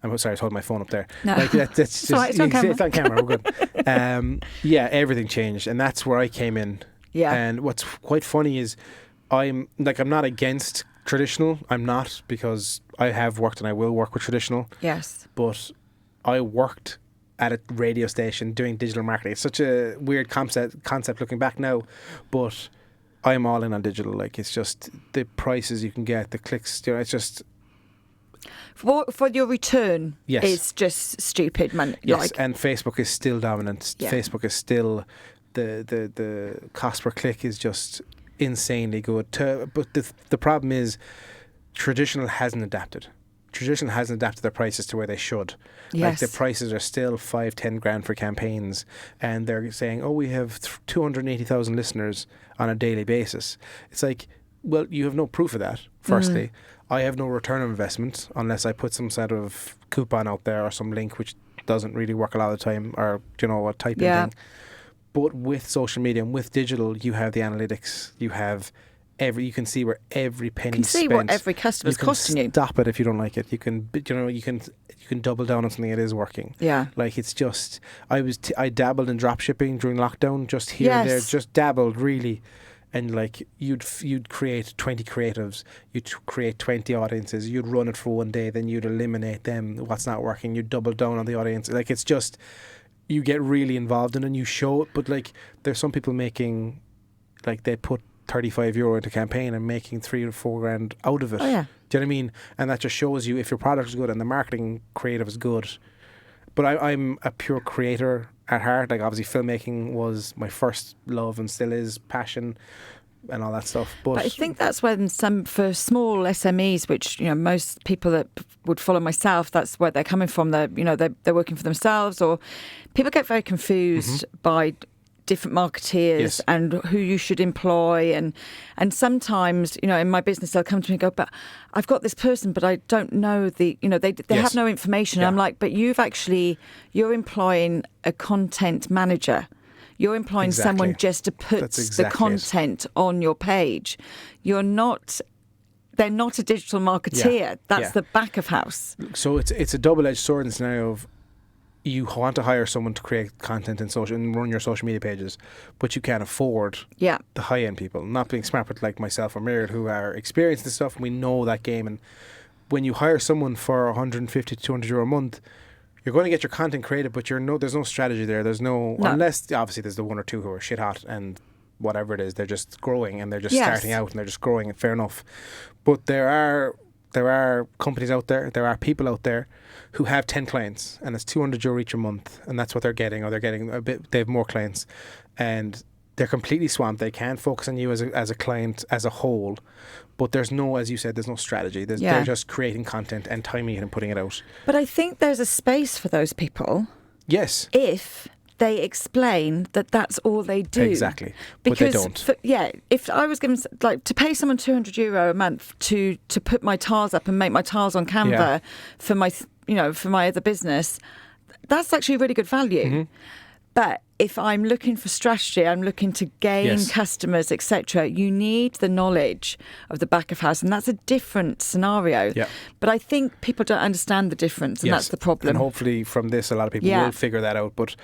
I'm sorry, I was holding my phone up there. No. Like that's just, it's on camera. It's on camera. We're good. Everything changed, and that's where I came in. Yeah. And what's quite funny is I'm not against traditional. I'm not, because I have worked and I will work with traditional. Yes. But I worked at a radio station doing digital marketing. It's such a weird concept looking back now, but I am all in on digital. Like, it's just the prices you can get, the clicks. It's just. For your return, yes, is just stupid, man. Yes, and Facebook is still dominant. Yeah. Facebook is still the cost per click is just insanely good. But the problem is traditional hasn't adapted. Traditional hasn't adapted their prices to where they should. Yes. Like, the prices are still 5-10 grand for campaigns, and they're saying, "Oh, we have 280,000 listeners on a daily basis." It's like, well, you have no proof of that. Firstly. I have no return on investment unless I put some sort of coupon out there or some link, which doesn't really work a lot of the time, or a typing thing. But with social media and with digital, you have the analytics. You have you can see where every penny is spent. You can see what every customer's costing you. Stop it if you don't like it. You can double down on something that is working. Yeah. Like, it's just I dabbled in drop shipping during lockdown, just here and there, just dabbled really. And like, you'd create 20 creatives, you'd create 20 audiences, you'd run it for one day, then you'd eliminate them, what's not working, you'd double down on the audience. Like, it's just, you get really involved in it and you show it. But like, there's some people making, like, they put €35 into campaign and making 3 or 4 grand out of it. Oh, yeah. Do you know what I mean? And that just shows you, if your product is good and the marketing creative is good, But I'm a pure creator at heart. Like obviously filmmaking was my first love and still is passion and all that stuff. But I think that's when for small SMEs, which most people that would follow myself, that's where they're coming from. They're working for themselves, or people get very confused by different marketeers Yes. and who you should employ, and sometimes in my business they'll come to me and go, but I've got this person, but I don't know they Yes. have no information. Yeah. I'm like, but you're employing a content manager. You're employing someone just to put That's exactly the content on your page. They're not a digital marketeer. Yeah. That's Yeah. the back of house. So it's a double-edged sword in the scenario of you want to hire someone to create content and run your social media pages, but you can't afford Yeah. the high-end people. Not being smart, but like myself or Myriad, who are experienced in this stuff, and we know that game. And when you hire someone for 150 to 200 euro a month, you're going to get your content created, but there's no strategy there. There's no. Unless obviously there's the one or two who are shit hot and whatever it is, they're just growing and they're just starting out and they're just growing. Fair enough, but there are companies out there, there are people out there who have 10 clients and it's 200 euro each a month, and that's what they're getting, or they're getting a bit. They have more clients, and they're completely swamped. They can't focus on you as a client as a whole. But there's no, as you said, there's no strategy. They're just creating content and timing it and putting it out. But I think there's a space for those people. Yes. If they explain that that's all they do. Exactly. Because but they don't. If I was given to pay someone 200 euro a month to put my tiles up and make my tiles on Canva for my for my other business, that's actually really good value. But if I'm looking for strategy, I'm looking to gain customers, etc., you need the knowledge of the back of house, and that's a different scenario. Yeah. But I think people don't understand the difference, and that's the problem. And hopefully from this, a lot of people will figure that out. But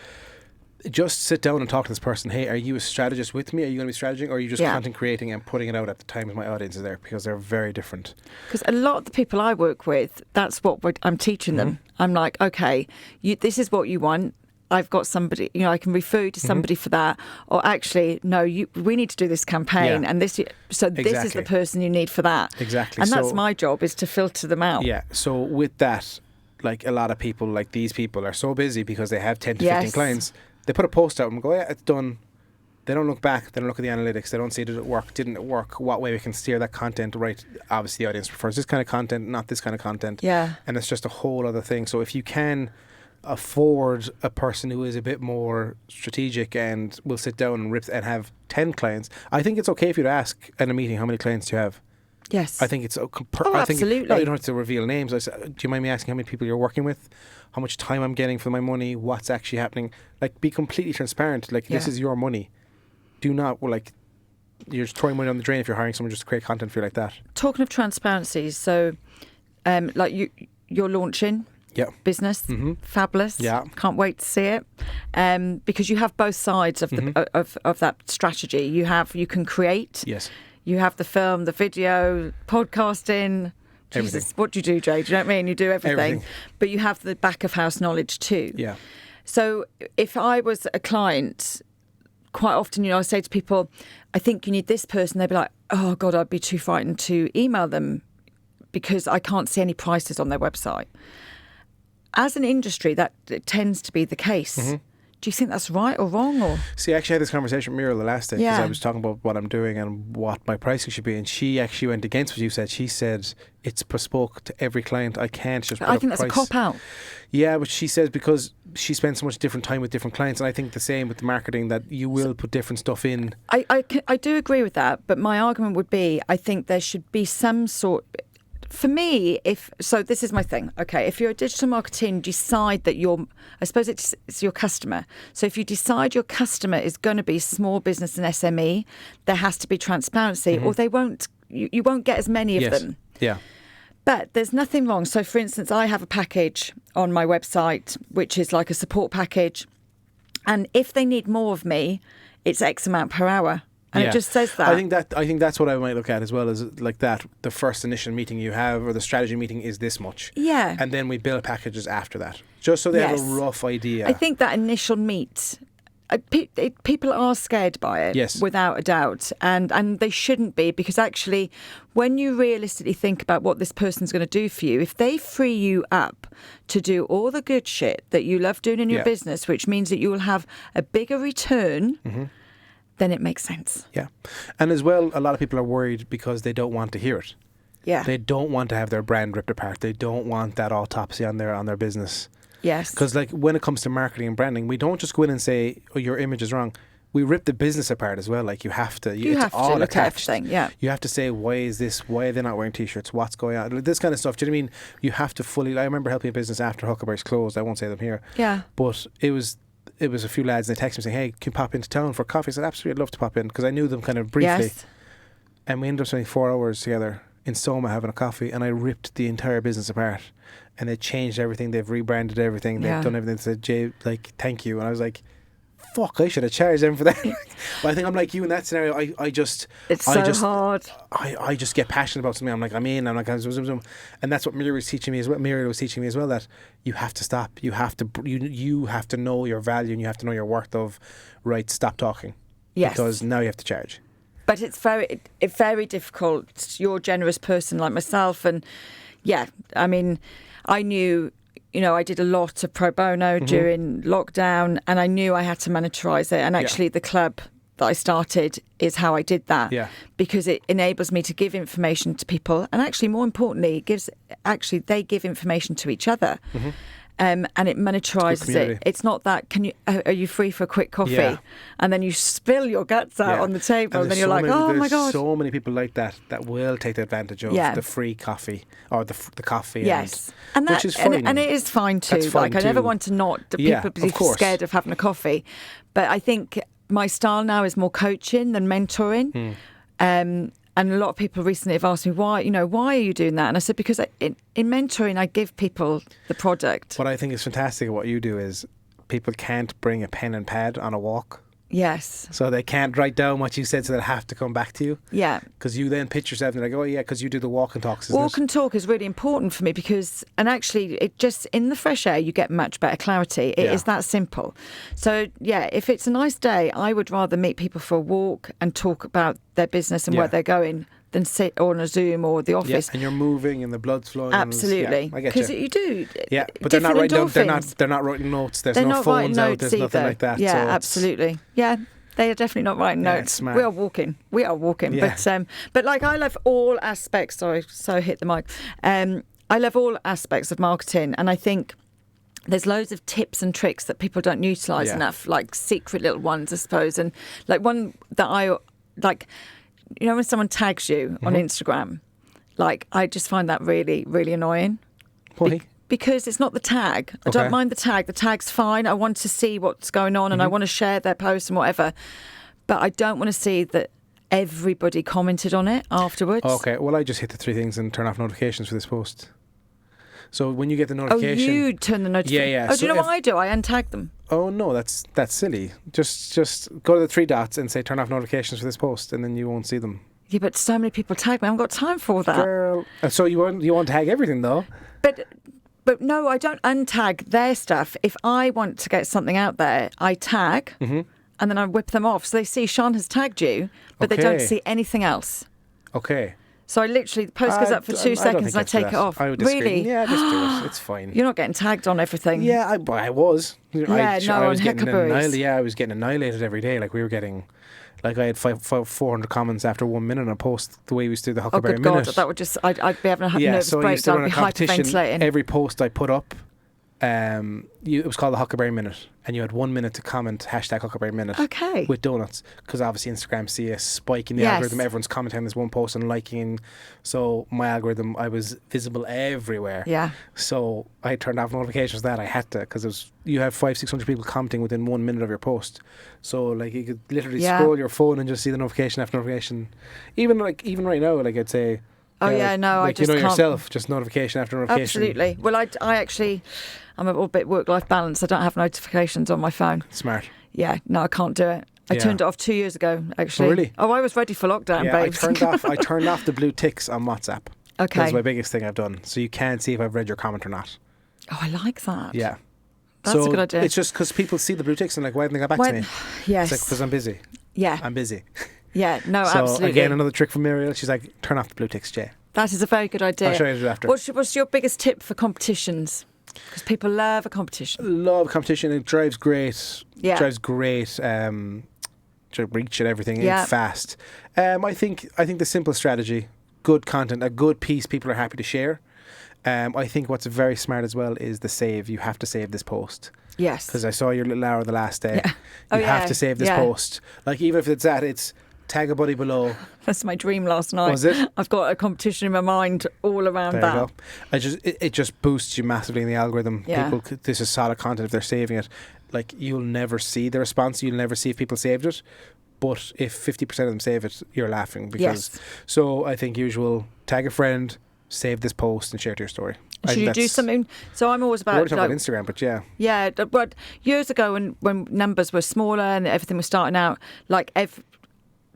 just sit down and talk to this person. Hey, are you a strategist with me? Are you going to be strategizing, or are you just content creating and putting it out at the times my audience is there? Because they're very different. Because a lot of the people I work with, that's what I'm teaching them. I'm like, okay, this is what you want. I've got somebody, I can refer you to somebody for that. Or actually, no, we need to do this campaign, and this is the person you need for that. Exactly. And that's my job, is to filter them out. Yeah. So with that, like a lot of people, like these people are so busy because they have 10 to 15 clients. They put a post out and go, yeah, it's done. They don't look back. They don't look at the analytics. They don't see, did it work? Didn't it work? What way we can steer that content right? Obviously, the audience prefers this kind of content, not this kind of content. Yeah. And it's just a whole other thing. So if you can afford a person who is a bit more strategic and will sit down and rip and have 10 clients, I think it's okay if you'd ask in a meeting, how many clients do you have? Yes. I think it's I think absolutely. you don't have to reveal names. I said, do you mind me asking how many people you're working with? How much time I'm getting for my money? What's actually happening? Like, be completely transparent. Like, this is your money. Do not, you're just throwing money on the drain if you're hiring someone just to create content for you like that. Talking of transparency, so you're launching business, fabulous. Yeah, can't wait to see it. Because you have both sides of the of that strategy. You can create. Yes. You have the film, the video, podcasting. Everything. Jesus, what do you do, Jay? Do you know what I mean? You do everything. But you have the back of house knowledge too. Yeah. So if I was a client, quite often, I say to people, I think you need this person. They'd be like, oh God, I'd be too frightened to email them because I can't see any prices on their website. As an industry, that tends to be the case. Do you think that's right or wrong? Or See, I actually had this conversation with Muriel the last day because Yeah. I was talking about what I'm doing and what my pricing should be, and she actually went against what you said. She said it's bespoke to every client. I can't just put I think that's price. a cop out. Yeah, but she says because she spends so much different time with different clients, and I think the same with the marketing, that you will put different stuff in. I do agree with that, but my argument would be I think there should be some sort. For me, this is my thing. Okay, if you're a digital marketer and decide that I suppose it's your customer. So if you decide your customer is going to be small business and SME, there has to be transparency, or they won't. You won't get as many of them. Yeah. But there's nothing wrong. So, for instance, I have a package on my website which is like a support package, and if they need more of me, it's X amount per hour. And it just says that. I think that's what I might look at as well, as like that. The first initial meeting you have, or the strategy meeting, is this much. Yeah. And then we build packages after that, just so they have a rough idea. I think that initial meet, people are scared by it, Yes. without a doubt, and they shouldn't be, because actually, when you realistically think about what this person's going to do for you, if they free you up to do all the good shit that you love doing in your Yeah. business, which means that you will have a bigger return, then it makes sense. Yeah. And as well, a lot of people are worried because they don't want to hear it. Yeah. They don't want to have their brand ripped apart. They don't want that autopsy on their business. Yes. Because like when it comes to marketing and branding, we don't just go in and say, "Oh, your image is wrong." We rip the business apart as well. Like you have to. You it's have to all look at attached. everything. Yeah. You have to say, why is this? Why are they not wearing t-shirts? What's going on? Like, this kind of stuff. Do you know what I mean? You have to fully. I remember helping a business after Huckleberry's closed. I won't say them here. Yeah. But it was a few lads and they texted me saying, "Hey, can you pop into town for coffee?" I said, "Absolutely, I'd love to pop in," because I knew them kind of briefly. Yes. And we ended up spending 4 hours together in Soma having a coffee, and I ripped the entire business apart. And they changed everything. They've rebranded everything. They've Yeah. done everything. They said, "Jay, like, thank you." And I was like, "Fuck, I should have charged them for that." But I think I'm like you in that scenario. I just It's I so just, hard. I just get passionate about something. I'm like, I'm in. I'm like, zoom, zoom, zoom. And that's what Muriel was teaching me as well. Muriel was teaching me as well, that you have to stop. You have to you have to know your value and you have to know your worth of, right, stop talking. Yes. Because now you have to charge. But it's very difficult. You're a generous person like myself, and yeah, I mean, I knew, I did a lot of pro bono during lockdown, and I knew I had to monetize it. And actually, the club that I started is how I did that. Yeah. Because it enables me to give information to people, and actually, more importantly, they give information to each other. And it monetizes community. it. It's not that, are you free for a quick coffee? Yeah. And then you spill your guts out on the table, and then you're like, oh my God. There's so many people like that will take advantage of the free coffee or the coffee. Yes, which is fine. and it is fine too. That's fine like I never too. want to not Yeah, people be of course. scared of having a coffee, but I think my style now is more coaching than mentoring. And a lot of people recently have asked me why are you doing that? And I said because in mentoring I give people the product. What I think is fantastic at what you do is people can't bring a pen and pad on a walk. Yes. So they can't write down what you said, so they have to come back to you. Yeah. Because you then pitch yourself and they're like, oh yeah, because you do the walk and talks, isn't Walk it? and talk is really important for me and actually it just, in the fresh air, you get much better clarity. It is that simple. So yeah, if it's a nice day, I would rather meet people for a walk and talk about their business and where they're going than sit on a Zoom or the office. Yeah, and you're moving and the blood's flowing. Absolutely. I get Because you. you do. Yeah, but they're not writing down, endorphins. they're not writing notes. There's They're no not writing phones out. notes There's nothing either. like that. Yeah, so it's- absolutely. Yeah. They are definitely not writing Yeah, notes. it's smart. We are walking. Yeah. But like I love all aspects. Sorry, so hit the mic. I love all aspects of marketing, and I think there's loads of tips and tricks that people don't utilise enough, like secret little ones, I suppose. And like one that I like, when someone tags you on Instagram, like I just find that really, really annoying. Why? Because it's not the tag. I Okay. don't mind the tag. The tag's fine. I want to see what's going on and I want to share their posts and whatever. But I don't want to see that everybody commented on it afterwards. Okay, well, I just hit the 3 things and turn off notifications for this post. So when you get the Oh, notification... you turn the notification. Yeah. Oh, do So you know if- what I do? I untag them. Oh, no, that's silly. Just go to the 3 dots and say turn off notifications for this post and then you won't see them. Yeah, but so many people tag me. I haven't got time for that. Girl. So you won't tag everything, though? But no, I don't untag their stuff. If I want to get something out there, I tag and then I whip them off. So they see Sean has tagged you, but they don't Okay. see anything else. Okay. So I literally, the post goes up for 2 seconds and I take it off. I would disagree. Really? Yeah, just do it. It's fine. You're not getting tagged on everything. Yeah, I was. Yeah, I no, was on getting Huckleberries. I was getting annihilated every day. Like we were getting, like I had 400 comments after 1 minute on a post. The way we used to do the Oh, Huckleberry good God. Minute. That would just, I'd be having a Yeah, nervous so I used to breakdown. run I'd a be competition. hyperventilating. Every post I put up, it was called the Huckleberry Minute, and you had 1 minute to comment #Huckleberry Minute. Okay. With donuts, because obviously Instagram see a spike in the Yes. algorithm. Everyone's commenting on this one post and liking. So my algorithm, I was visible everywhere. Yeah. So I turned off notifications. That I had to, because you have 500-600 people commenting within 1 minute of your post. So like you could literally Yeah. scroll your phone and just see the notification after notification. Even right now, like I'd say. Oh, yeah, no, I like, just can't. yourself, just notification after notification. Absolutely. Well, I actually, I'm a little bit work-life balance. I don't have notifications on my phone. Smart. Yeah, no, I can't do it. I Yeah. turned it off 2 years ago, actually. Oh, really? Oh, I was ready for lockdown, Yeah, babes. I turned off the blue ticks on WhatsApp. Okay. That's my biggest thing I've done. So you can't see if I've read your comment or not. Oh, I like that. Yeah. That's a good idea. It's just because people see the blue ticks and like, why haven't they got back to me? Yes. It's like, because I'm busy. Yeah. I'm busy. Yeah, no, So absolutely. again, another trick from Muriel. She's like, turn off the blue ticks, Jay. That is a very good idea. I'll show you it after. What's your biggest tip for competitions? Because people love a competition. Love competition. It drives great. Yeah. Drives great. Reach and everything. Yeah. Fast. I think the simple strategy, good content, a good piece people are happy to share. I think what's very smart as well is the save. You have to save this post. Yes. Because I saw your little hour the last day. Yeah. You have to save this post. Like, even if it's tag a buddy below. That's my dream last night. Was it? I've got a competition in my mind all around There that. you go. It just boosts you massively in the algorithm. Yeah. This is solid content if they're saving it. Like, you'll never see the response. You'll never see if people saved it. But if 50% of them save it, you're laughing. Because So I think usual, tag a friend, save this post and share it to your story. Should you do something? So I'm always We're about... talking about Instagram, but yeah. Yeah, but years ago when numbers were smaller and everything was starting out, like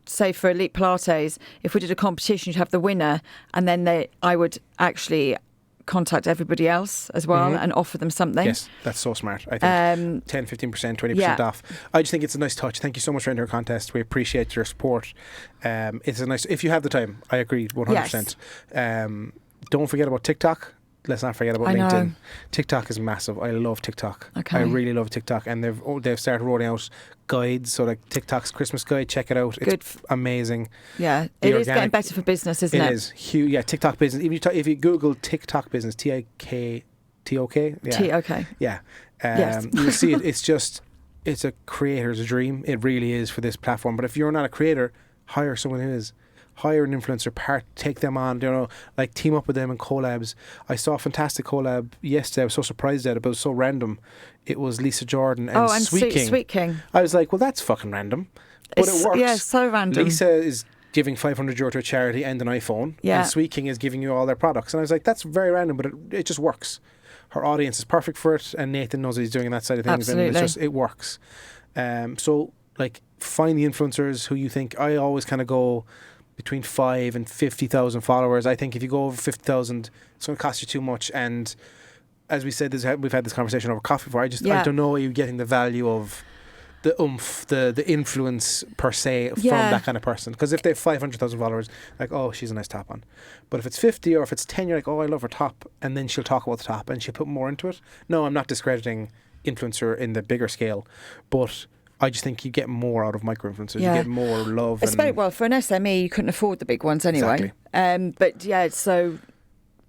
say for Elite Pilates, if we did a competition, you'd have the winner, and then I would actually contact everybody else as well and offer them something. Yes, that's so smart. I think 10, 15%, 20% off. I just think it's a nice touch. Thank you so much for entering our contest. We appreciate your support. It's a nice, if you have the time, I agree 100%. Yes. Don't forget about TikTok. Let's not forget about LinkedIn. TikTok is massive. I love TikTok. Okay. I really love TikTok, and they've started rolling out guides. So like TikTok's Christmas guide, check it out. It's amazing. Yeah, it is getting better for business, isn't it? It is huge. Yeah, TikTok business. If you Google TikTok business, TikTok. Yeah. TOK. Yeah. Yes. You'll see it. It's a creator's dream. It really is for this platform. But if you're not a creator, hire someone who is. Hire an influencer, take them on, like team up with them in collabs. I saw a fantastic collab yesterday. I was so surprised at it, but it was so random. It was Lisa Jordan and Sweet King. I was like, well, that's fucking random. But it works. Yeah, so random. Lisa is giving €500 to a charity and an iPhone. Yeah. And Sweet King is giving you all their products. And I was like, that's very random, but it just works. Her audience is perfect for it, and Nathan knows what he's doing on that side of things. Absolutely. And it works. So, like, find the influencers who you think. I always kind of go between 5 and 50,000 followers. I think if you go over 50,000, it's going to cost you too much. And as we said, we've had this conversation over coffee before. I don't know, are you getting the value of the oomph, the influence per se from that kind of person? Because if they have 500,000 followers, like, oh, she's a nice top on. But if it's 50 or if it's 10, you're like, oh, I love her top. And then she'll talk about the top and she'll put more into it. No, I'm not discrediting influencer in the bigger scale, but I just think you get more out of micro-influencers. You get more love. Well, for an SME, you couldn't afford the big ones anyway. Exactly. But yeah, so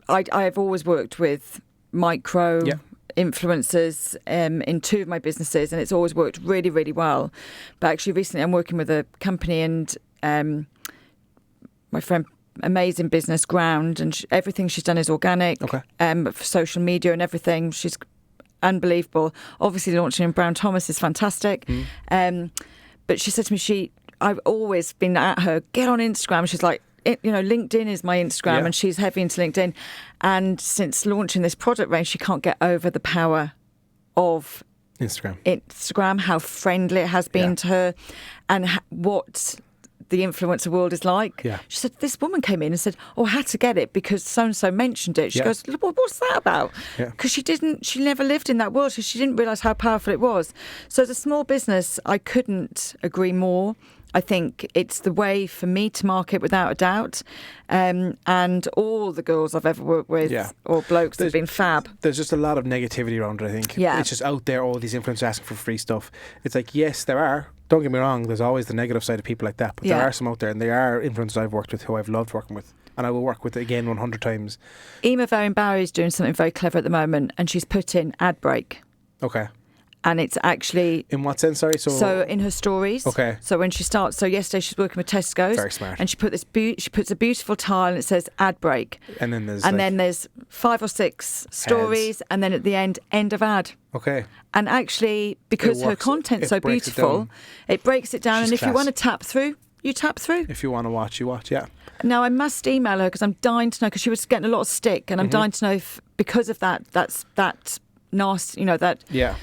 I've always worked with micro influencers in 2 of my businesses, and it's always worked really, really well. But actually, recently I'm working with a company, and my friend, amazing business, Ground, and everything she's done is organic. Okay. For social media and everything, she's unbelievable. Obviously launching in Brown Thomas is fantastic. But she said to me, I've always been at her, get on Instagram. She's like, LinkedIn is my Instagram, and she's heavy into LinkedIn. And since launching this product range, she can't get over the power of Instagram, how friendly it has been to her, and what the influencer world is like. Yeah. She said, this woman came in and said, oh, I had to get it because so-and-so mentioned it. She goes, well, what's that about? Because she never lived in that world, so she didn't realise how powerful it was. So as a small business, I couldn't agree more. I think it's the way for me to market without a doubt. And all the girls I've ever worked with or blokes have been fab. There's just a lot of negativity around it, I think. Yeah. It's just out there, all these influencers asking for free stuff. It's like, yes, there are. Don't get me wrong, there's always the negative side of people like that. But there are some out there, and there are influencers I've worked with who I've loved working with. And I will work with it again 100 times. Emma Varian Barry is doing something very clever at the moment, and she's put in ad break. Okay. And it's actually... In what sense, sorry? So in her stories. Okay. So when she starts... So yesterday she's working with Tesco's. Very smart. And she puts a beautiful tile and it says ad break. And then there's... then there's 5 or 6 stories, and then at the end of ad. Okay. And actually, because her content's so beautiful, it breaks it down. And if you want to tap through, you tap through. If you want to watch, you watch, yeah. Now, I must email her because I'm dying to know, because she was getting a lot of stick, and I'm dying to know if, because of that's nasty, that... Yeah.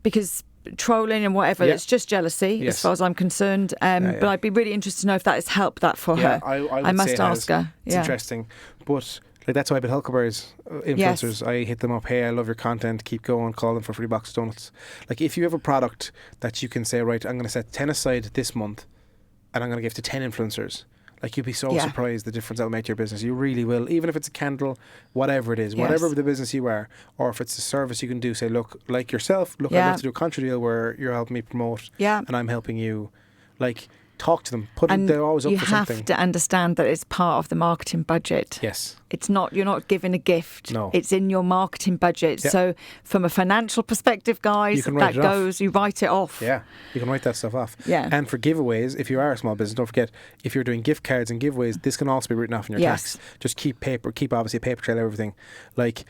Because trolling and whatever, it's just jealousy as far as I'm concerned. But I'd be really interested to know if that has helped that for her. I would must say ask her. It's interesting. But Like that's why I bet Huckleberries influencers. Yes. I hit them up. Hey, I love your content. Keep going. Call them for free box of donuts. Like if you have a product that you can say, right, I'm going to set 10 aside this month, and I'm going to give to 10 influencers. Like you'd be so surprised the difference that'll make to your business. You really will. Even if it's a candle, whatever it is, whatever the business you are, or if it's a service you can do. Say, look, like yourself. Look, I'd like to do a contract deal where you're helping me promote, and I'm helping you. Like. Talk to them. They're always up for something. You have to understand that it's part of the marketing budget. Yes. It's not, you're not given a gift. No. It's in your marketing budget. Yep. So from a financial perspective, guys, you write it off. Yeah. You can write that stuff off. Yeah. And for giveaways, if you are a small business, don't forget, if you're doing gift cards and giveaways, this can also be written off in your tax. Just keep obviously a paper trail of everything. Like,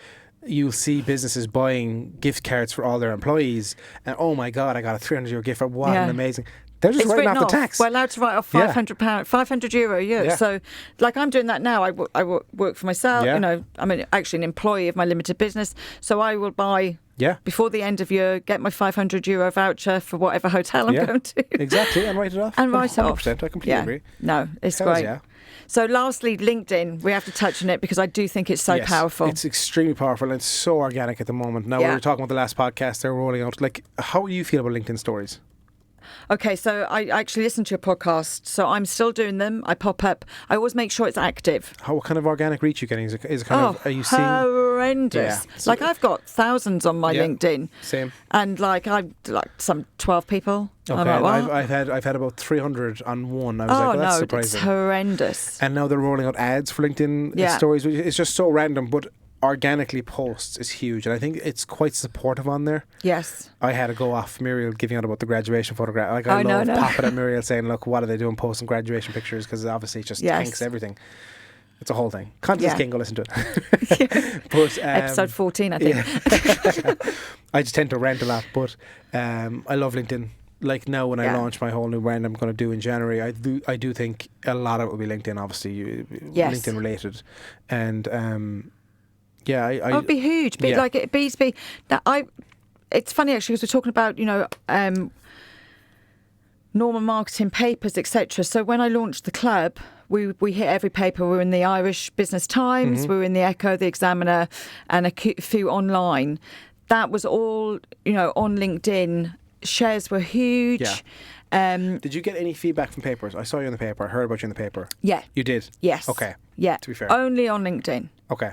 you'll see businesses buying gift cards for all their employees, and oh my God, I got a €300 gift card. What an amazing. They're just writing off the tax. We're allowed to write off £500 a year. Yeah. So, like, I'm doing that now. I work for myself. Yeah. You know, I'm actually an employee of my limited business. So I will buy before the end of year, get my €500 voucher for whatever hotel I'm going to. Exactly, and write it off. And write it off. 100%. I completely agree. No, it's great. Yeah. So lastly, LinkedIn, we have to touch on it because I do think it's so powerful. It's extremely powerful and it's so organic at the moment. Now, we were talking about the last podcast, they're rolling out. Like, how do you feel about LinkedIn stories? Okay, so I actually listen to your podcast, so I'm still doing them. I pop up. I always make sure it's active. What kind of organic reach are you getting? Is it kind of, are you seeing? Horrendous. Yeah. Like I've got thousands on my LinkedIn. Same. And like some 12 people. Okay, I've had about 300 on one. I was like, that's surprising. It's horrendous. And now they're rolling out ads for LinkedIn stories. It's just so random, but organically posts is huge, and I think it's quite supportive on there. Yes. I had to go off Muriel giving out about the graduation photograph. Like I love popping at Muriel saying, look, what are they doing posting graduation pictures, because obviously it just tanks everything. It's a whole thing. Content is king, go listen to it. But, episode 14 I think. I just tend to rant a lot, but I love LinkedIn. Like now when I launch my whole new brand I'm going to do in January, I do think a lot of it will be LinkedIn, obviously LinkedIn related, and it'd be huge. Like it beats me. It's funny actually because we're talking about normal marketing papers, etc. So when I launched the club, we hit every paper. We were in the Irish Business Times, we were in the Echo, the Examiner, and a few online. That was all on LinkedIn. Shares were huge. Yeah. Did you get any feedback from papers? I saw you in the paper. I heard about you in the paper. Yeah. You did? Yes. Okay. Yeah. To be fair. Only on LinkedIn. Okay.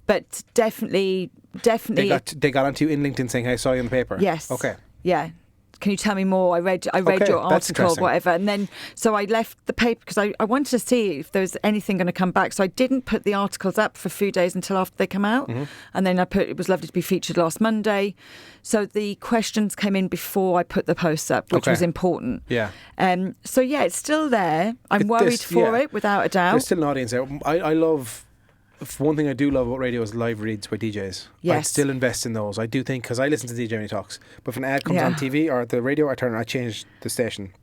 But definitely. They got onto you in LinkedIn saying, hey, I saw you in the paper. Yes. Okay. Yeah. Can you tell me more? I read your article, whatever. And then, so I left the paper because I wanted to see if there was anything going to come back. So I didn't put the articles up for a few days until after they come out. Mm-hmm. And then it was lovely to be featured last Monday. So the questions came in before I put the posts up, which was important. Yeah. So yeah, it's still there. I'm worried for it, without a doubt. There's still an audience there. I love... One thing I do love about radio is live reads by DJs. Yes. I'd still invest in those. I do think, because I listen to DJ when he talks, but if an ad comes on TV or the radio, I change the station.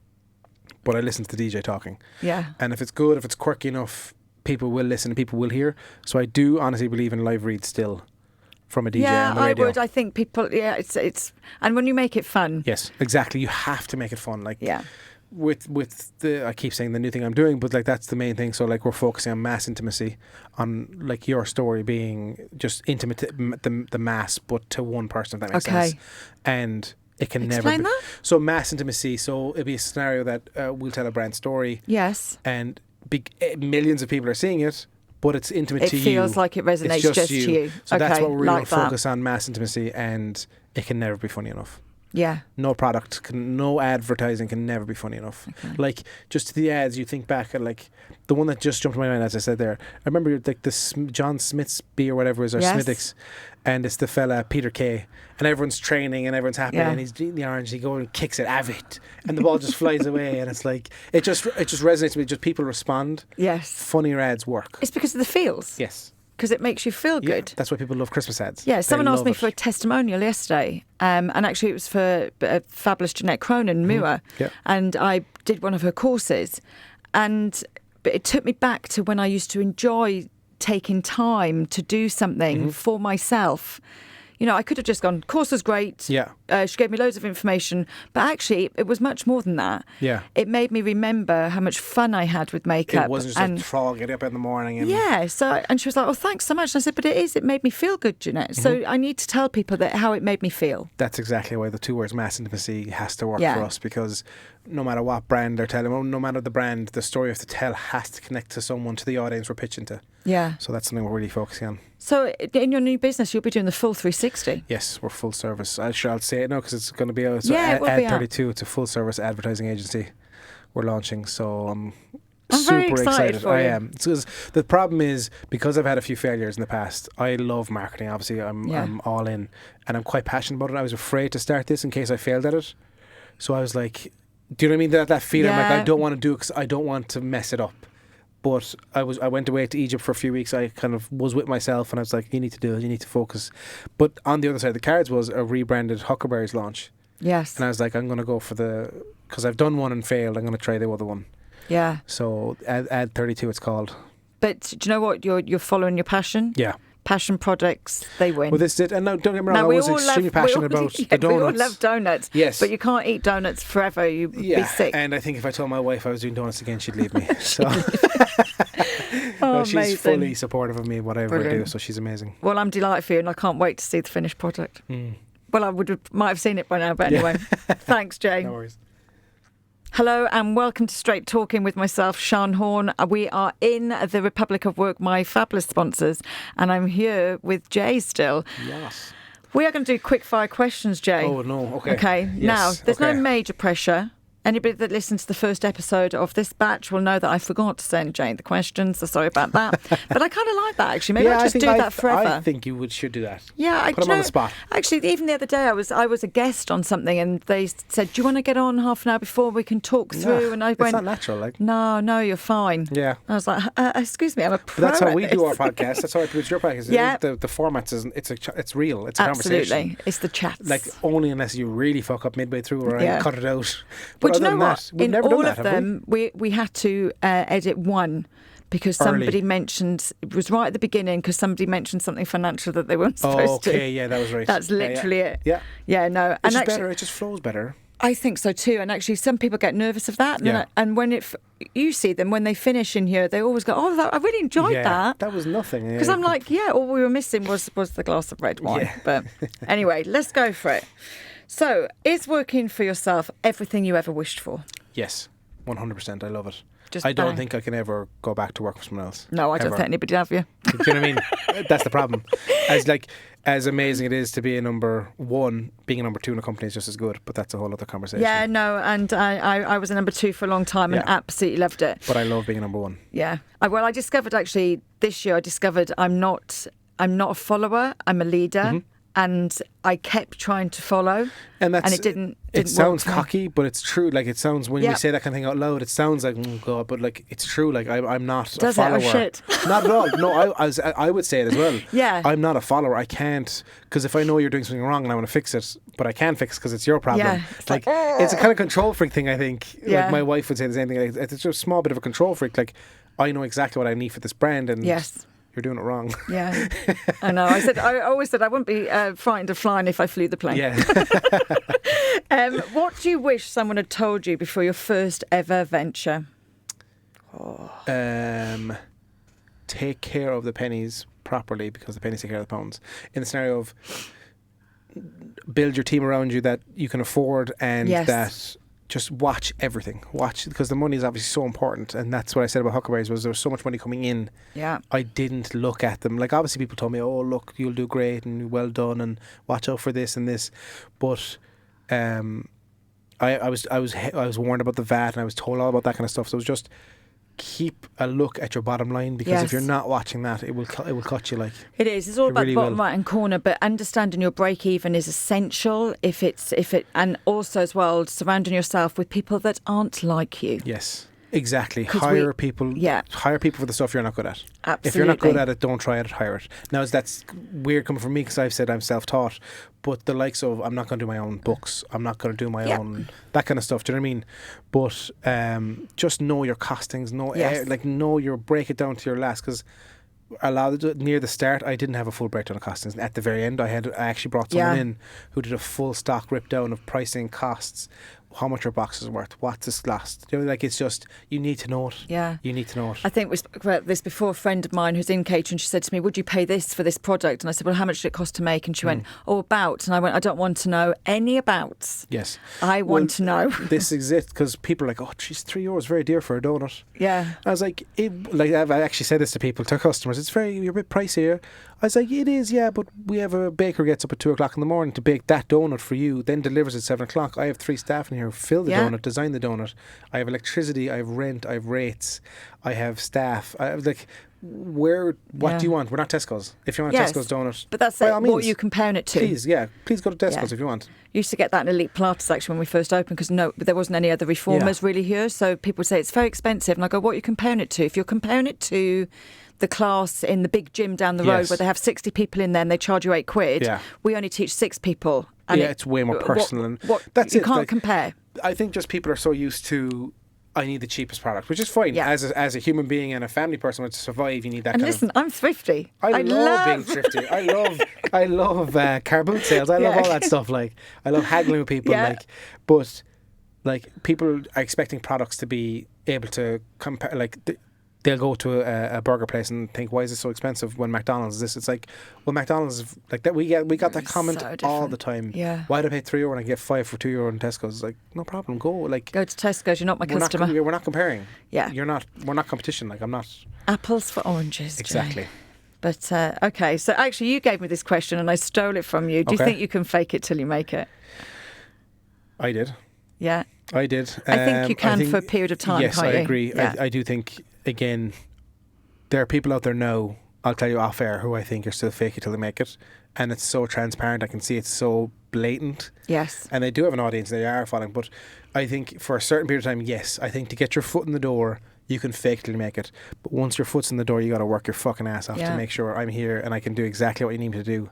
But I listen to the DJ talking. Yeah. And if it's good, if it's quirky enough, people will listen and people will hear. So I do honestly believe in live reads still from a DJ on the radio. I would. I think people, it's and when you make it fun. Yes, exactly. You have to make it fun. Like, with the, I keep saying the new thing I'm doing, but like that's the main thing. So like we're focusing on mass intimacy, on like your story being just intimate, the mass, but to one person, if that makes sense. And it can never be. That? So mass intimacy. So it'd be a scenario that we'll tell a brand story. Yes. And millions of people are seeing it, but it's intimate to you. It feels like it resonates just to you. So that's what we're really focus on, mass intimacy, and it can never be funny enough. Yeah. No product, no advertising can never be funny enough. Okay. Like, just the ads, you think back at, like, the one that just jumped in my mind, as I said there. I remember, like, this John Smith's beer, whatever it is, or Smithwick's, and it's the fella, Peter Kay, and everyone's training and everyone's happy, and he's eating the orange, he goes and kicks it, have it, and the ball just flies away, and it's like, it just resonates with me, just people respond. Yes. Funnier ads work. It's because of the feels. Yes. Because it makes you feel good. That's why people love Christmas ads. Yeah, someone asked me for a testimonial yesterday, and actually it was for fabulous Jeanette Cronin, Mua, and I did one of her courses, but it took me back to when I used to enjoy taking time to do something for myself. I could have just gone, course was great. Yeah. she gave me loads of information, but actually it was much more than that. Yeah. It made me remember how much fun I had with makeup. It wasn't just a troll, get up in the morning. And yeah. So, and she was like, "Oh, thanks so much." And I said, "But it made me feel good, Jeanette." So I need to tell people that how it made me feel. That's exactly why the two words mass intimacy has to work for us, because no matter what brand they're telling, no matter the brand, the story you have to tell has to connect to someone, to the audience we're pitching to. Yeah. So that's something we're really focusing on. So in your new business, you'll be doing the full 360. Yes, we're full service. I'll say it now because it's going to be out. So Yeah, it will be out. Ad32, it's a full service advertising agency we're launching. So I'm very super excited for I you. am. Because the problem is, because I've had a few failures in the past, I love marketing. Obviously, I'm all in, and I'm quite passionate about it. I was afraid to start this in case I failed at it. So I was like, do you know what I mean? That feeling, like I don't want to do it because I don't want to mess it up. But I went away to Egypt for a few weeks. I kind of was with myself, and I was like, you need to do it. You need to focus. But on the other side of the cards was a rebranded Huckleberries launch. Yes. And I was like, I'm going to go for because I've done one and failed, I'm going to try the other one. Yeah. So Ad32 it's called. But do you know what? You're following your passion. Yeah. Passion products, they win. Well, this did, and no, don't get me wrong, I was extremely passionate about the donuts. We all love donuts. Yes. But you can't eat donuts forever. You'd be sick. And I think if I told my wife I was doing donuts again, she'd leave me. So Oh, she's amazing. fully supportive of me, whatever I do, Brilliant. so she's amazing. Well, I'm delighted for you, and I can't wait to see the finished product. Well, I might have seen it by now, but anyway. Thanks, Jay. No worries. Hello and welcome to Straight Talking with myself, Sian Horn. We are in the Republic of Work, my fabulous sponsors, and I'm here with Jay still. Yes. We are going to do quick fire questions, Jay. Oh, no, okay. Okay, Yes, now, there's no okay. major pressure. Anybody that listens to the first episode of this batch will know that I forgot to send Jane the questions, so sorry about that. But I kind of like that, actually. Maybe I'll just do that forever. I think you should do that. Yeah, Put them on the spot. Actually, even the other day, I was a guest on something, and they said, "Do you want to get on half an hour before we can talk through?" And I went, it's not natural, like. No, you're fine. Yeah. I was like, "Excuse me, I'm a pro." But that's how at we do our this." podcast. That's how I produce your podcast. Yeah. The formats isn't. It's real. It's a conversation. Absolutely, it's the chats. Like only unless you really fuck up midway through, or I cut it out. But you other know than what? that, we've In never done all that, of have them, we had to edit one. Because somebody mentioned, it was right at the beginning, because somebody mentioned something financial that they weren't supposed to. Okay, yeah, that was right. That's literally it. Yeah. Yeah, no. It's just better. It just flows better. I think so too. And actually, some people get nervous of that. And when you see them, when they finish in here, they always go, "Oh, I really enjoyed that." That was nothing. Because I'm like, all we were missing was the glass of red wine. Yeah. But anyway, let's go for it. So, is working for yourself everything you ever wished for? Yes, 100%. I love it. Just I don't bang. think I can ever go back to work for someone else. No, I don't ever. think anybody have you. Do you know what I mean? That's the problem. As amazing it is to be a number one, being a number two in a company is just as good. But that's a whole other conversation. Yeah, no, and I was a number two for a long time and absolutely loved it. But I love being a number one. Yeah. I discovered actually this year. I'm not a follower. I'm a leader. And I kept trying to follow, and it didn't it sounds work for me. cocky, but it's true. Like, it sounds, when we say that kind of thing out loud, it sounds like, oh God, but like, it's true. Like, I'm not a follower. Oh, shit. Not at all. No, I would say it as well. Yeah. I'm not a follower. I can't, because if I know you're doing something wrong and I want to fix it, but I can't fix it because it's your problem. Yeah. It's like, it's a kind of control freak thing, I think. Yeah. Like, my wife would say the same thing. Like, it's just a small bit of a control freak. Like, I know exactly what I need for this brand, and yes. You're doing it wrong. Yeah, I know. I always said I wouldn't be frightened of flying if I flew the plane. Yeah. What do you wish someone had told you before your first ever venture? Take care of the pennies properly, because the pennies take care of the pounds. In the scenario of build your team around you that you can afford, and that just watch everything. Because the money is obviously so important, and that's what I said about Huckleberries, was there was so much money coming in. Yeah. I didn't look at them. Like, obviously people told me, "Oh, look, you'll do great and well done, and watch out for this and this," but I was warned about the VAT, and I was told all about that kind of stuff. So it was just keep a look at your bottom line, because if you're not watching that, it will cut you. Like, it is. It's all about really the bottom right hand corner, but understanding your break even is essential. And also as well, surrounding yourself with people that aren't like you. Yes. Exactly. Hire people for the stuff you're not good at. Absolutely. If you're not good at it, don't try it, hire it. Now, that's weird coming from me, because I've said I'm self-taught, but the likes of, I'm not going to do my own books, I'm not going to do my own, that kind of stuff, do you know what I mean? But just know your costings, know your, break it down to your last, because a lot of near the start, I didn't have a full breakdown of costings. At the very end, I actually brought someone in who did a full stock rip down of pricing, costs, how much your box is worth, what's this last. You know, like, it's just, you need to know it. Yeah. You need to know it. I think we spoke about this before. A friend of mine who's in catering, she said to me, would you pay this for this product? And I said, well, how much did it cost to make? And she went, oh, about. And I went, I don't want to know any abouts. Yes. I want to know. This exists because people are like, oh, geez, €3 very dear for a donut. Yeah. I was like, I've actually said this to people, to customers, you're a bit pricey here. I was like, it is, yeah, but we have a baker gets up at 2 o'clock in the morning to bake that donut for you, then delivers at 7 o'clock. I have 3 staff in here who fill the donut, design the donut. I have electricity, I have rent, I have rates, I have staff. I have what do you want? We're not Tesco's. If you want a Tesco's donut, but that's what you comparing it to. Please go to Tesco's if you want. Used to get that in Elite Pilates actually when we first opened, because there wasn't any other reformers really here, so people would say it's very expensive, and I go, what are you comparing it to? If you're comparing it to the class in the big gym down the road where they have 60 people in there and they charge you £8, we only teach 6 people. And it's way more personal. That's you can't compare. I think just people are so used to, I need the cheapest product, which is fine. Yeah. As a human being and a family person, to survive, you need that. And listen, I'm thrifty. I love being thrifty. I love car boot sales. I love all that stuff. Like, I love haggling with people. But people are expecting products to be able to compare. Like, they'll go to a burger place and think, why is this so expensive when McDonald's is this? It's like, well, McDonald's is like that. We got that comment all the time. Yeah. Why do I pay €3 and I get 5 for €2 in Tesco's? It's like, no problem. Go to Tesco's. You're not my customer. We're not comparing. Yeah. We're not competition. Like, I'm not. Apples for oranges. Exactly. Jay. But okay, so actually, you gave me this question and I stole it from you. Do you think you can fake it till you make it? I did. Yeah. I did. I think you can for a period of time. Yes, can't I you? agree. Yeah. I do think, again, there are people out there now, I'll tell you off air, who I think are still fake it till they make it. And it's so transparent. I can see it's so blatant. Yes. And they do have an audience, they are following. But I think for a certain period of time, yes, I think to get your foot in the door, you can fake it till you make it. But once your foot's in the door, you got to work your fucking ass off to make sure I'm here and I can do exactly what you need me to do.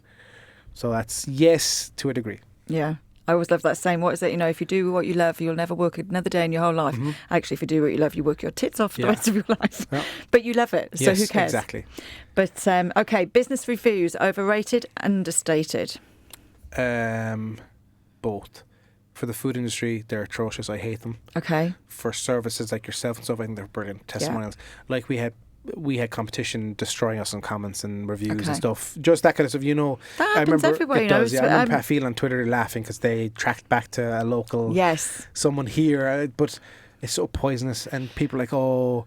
So that's yes to a degree. Yeah. I always love that saying, what is it? You know, if you do what you love, you'll never work another day in your whole life. Mm-hmm. Actually, if you do what you love, you work your tits off for the rest of your life. Yeah. But you love it, so who cares? Exactly. But, okay, business reviews, overrated, understated? Both. For the food industry, they're atrocious. I hate them. Okay. For services like yourself and stuff, I think they're brilliant. Testimonials. Like we had competition destroying us on comments and reviews and stuff. Just that kind of stuff, you know. That happens everywhere, it does, I remember Pat Phelan on Twitter laughing because they tracked back to a local someone here, but it's so poisonous and people are like, oh,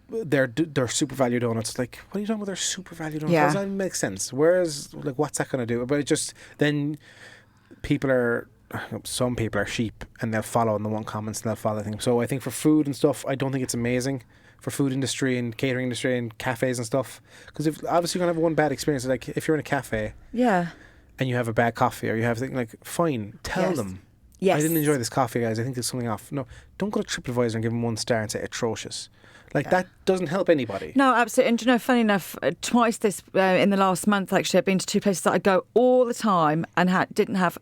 they're super value donuts. Like, what are you talking about? They're super value donuts. Does that make sense? Whereas, like, what's that going to do? But it just, then some people are sheep and they'll follow and they want comments and they'll follow things. So I think for food and stuff, I don't think it's amazing. For food industry and catering industry and cafes and stuff, because if obviously you're gonna have one bad experience, like if you're in a cafe, and you have a bad coffee or you have something, like, fine, tell them, I didn't enjoy this coffee, guys. I think there's something off. No, don't go to TripAdvisor and give them 1 star and say atrocious. Like that doesn't help anybody. No, absolutely. And you know, funny enough, twice this in the last month, actually, I've been to 2 places that I go all the time and didn't have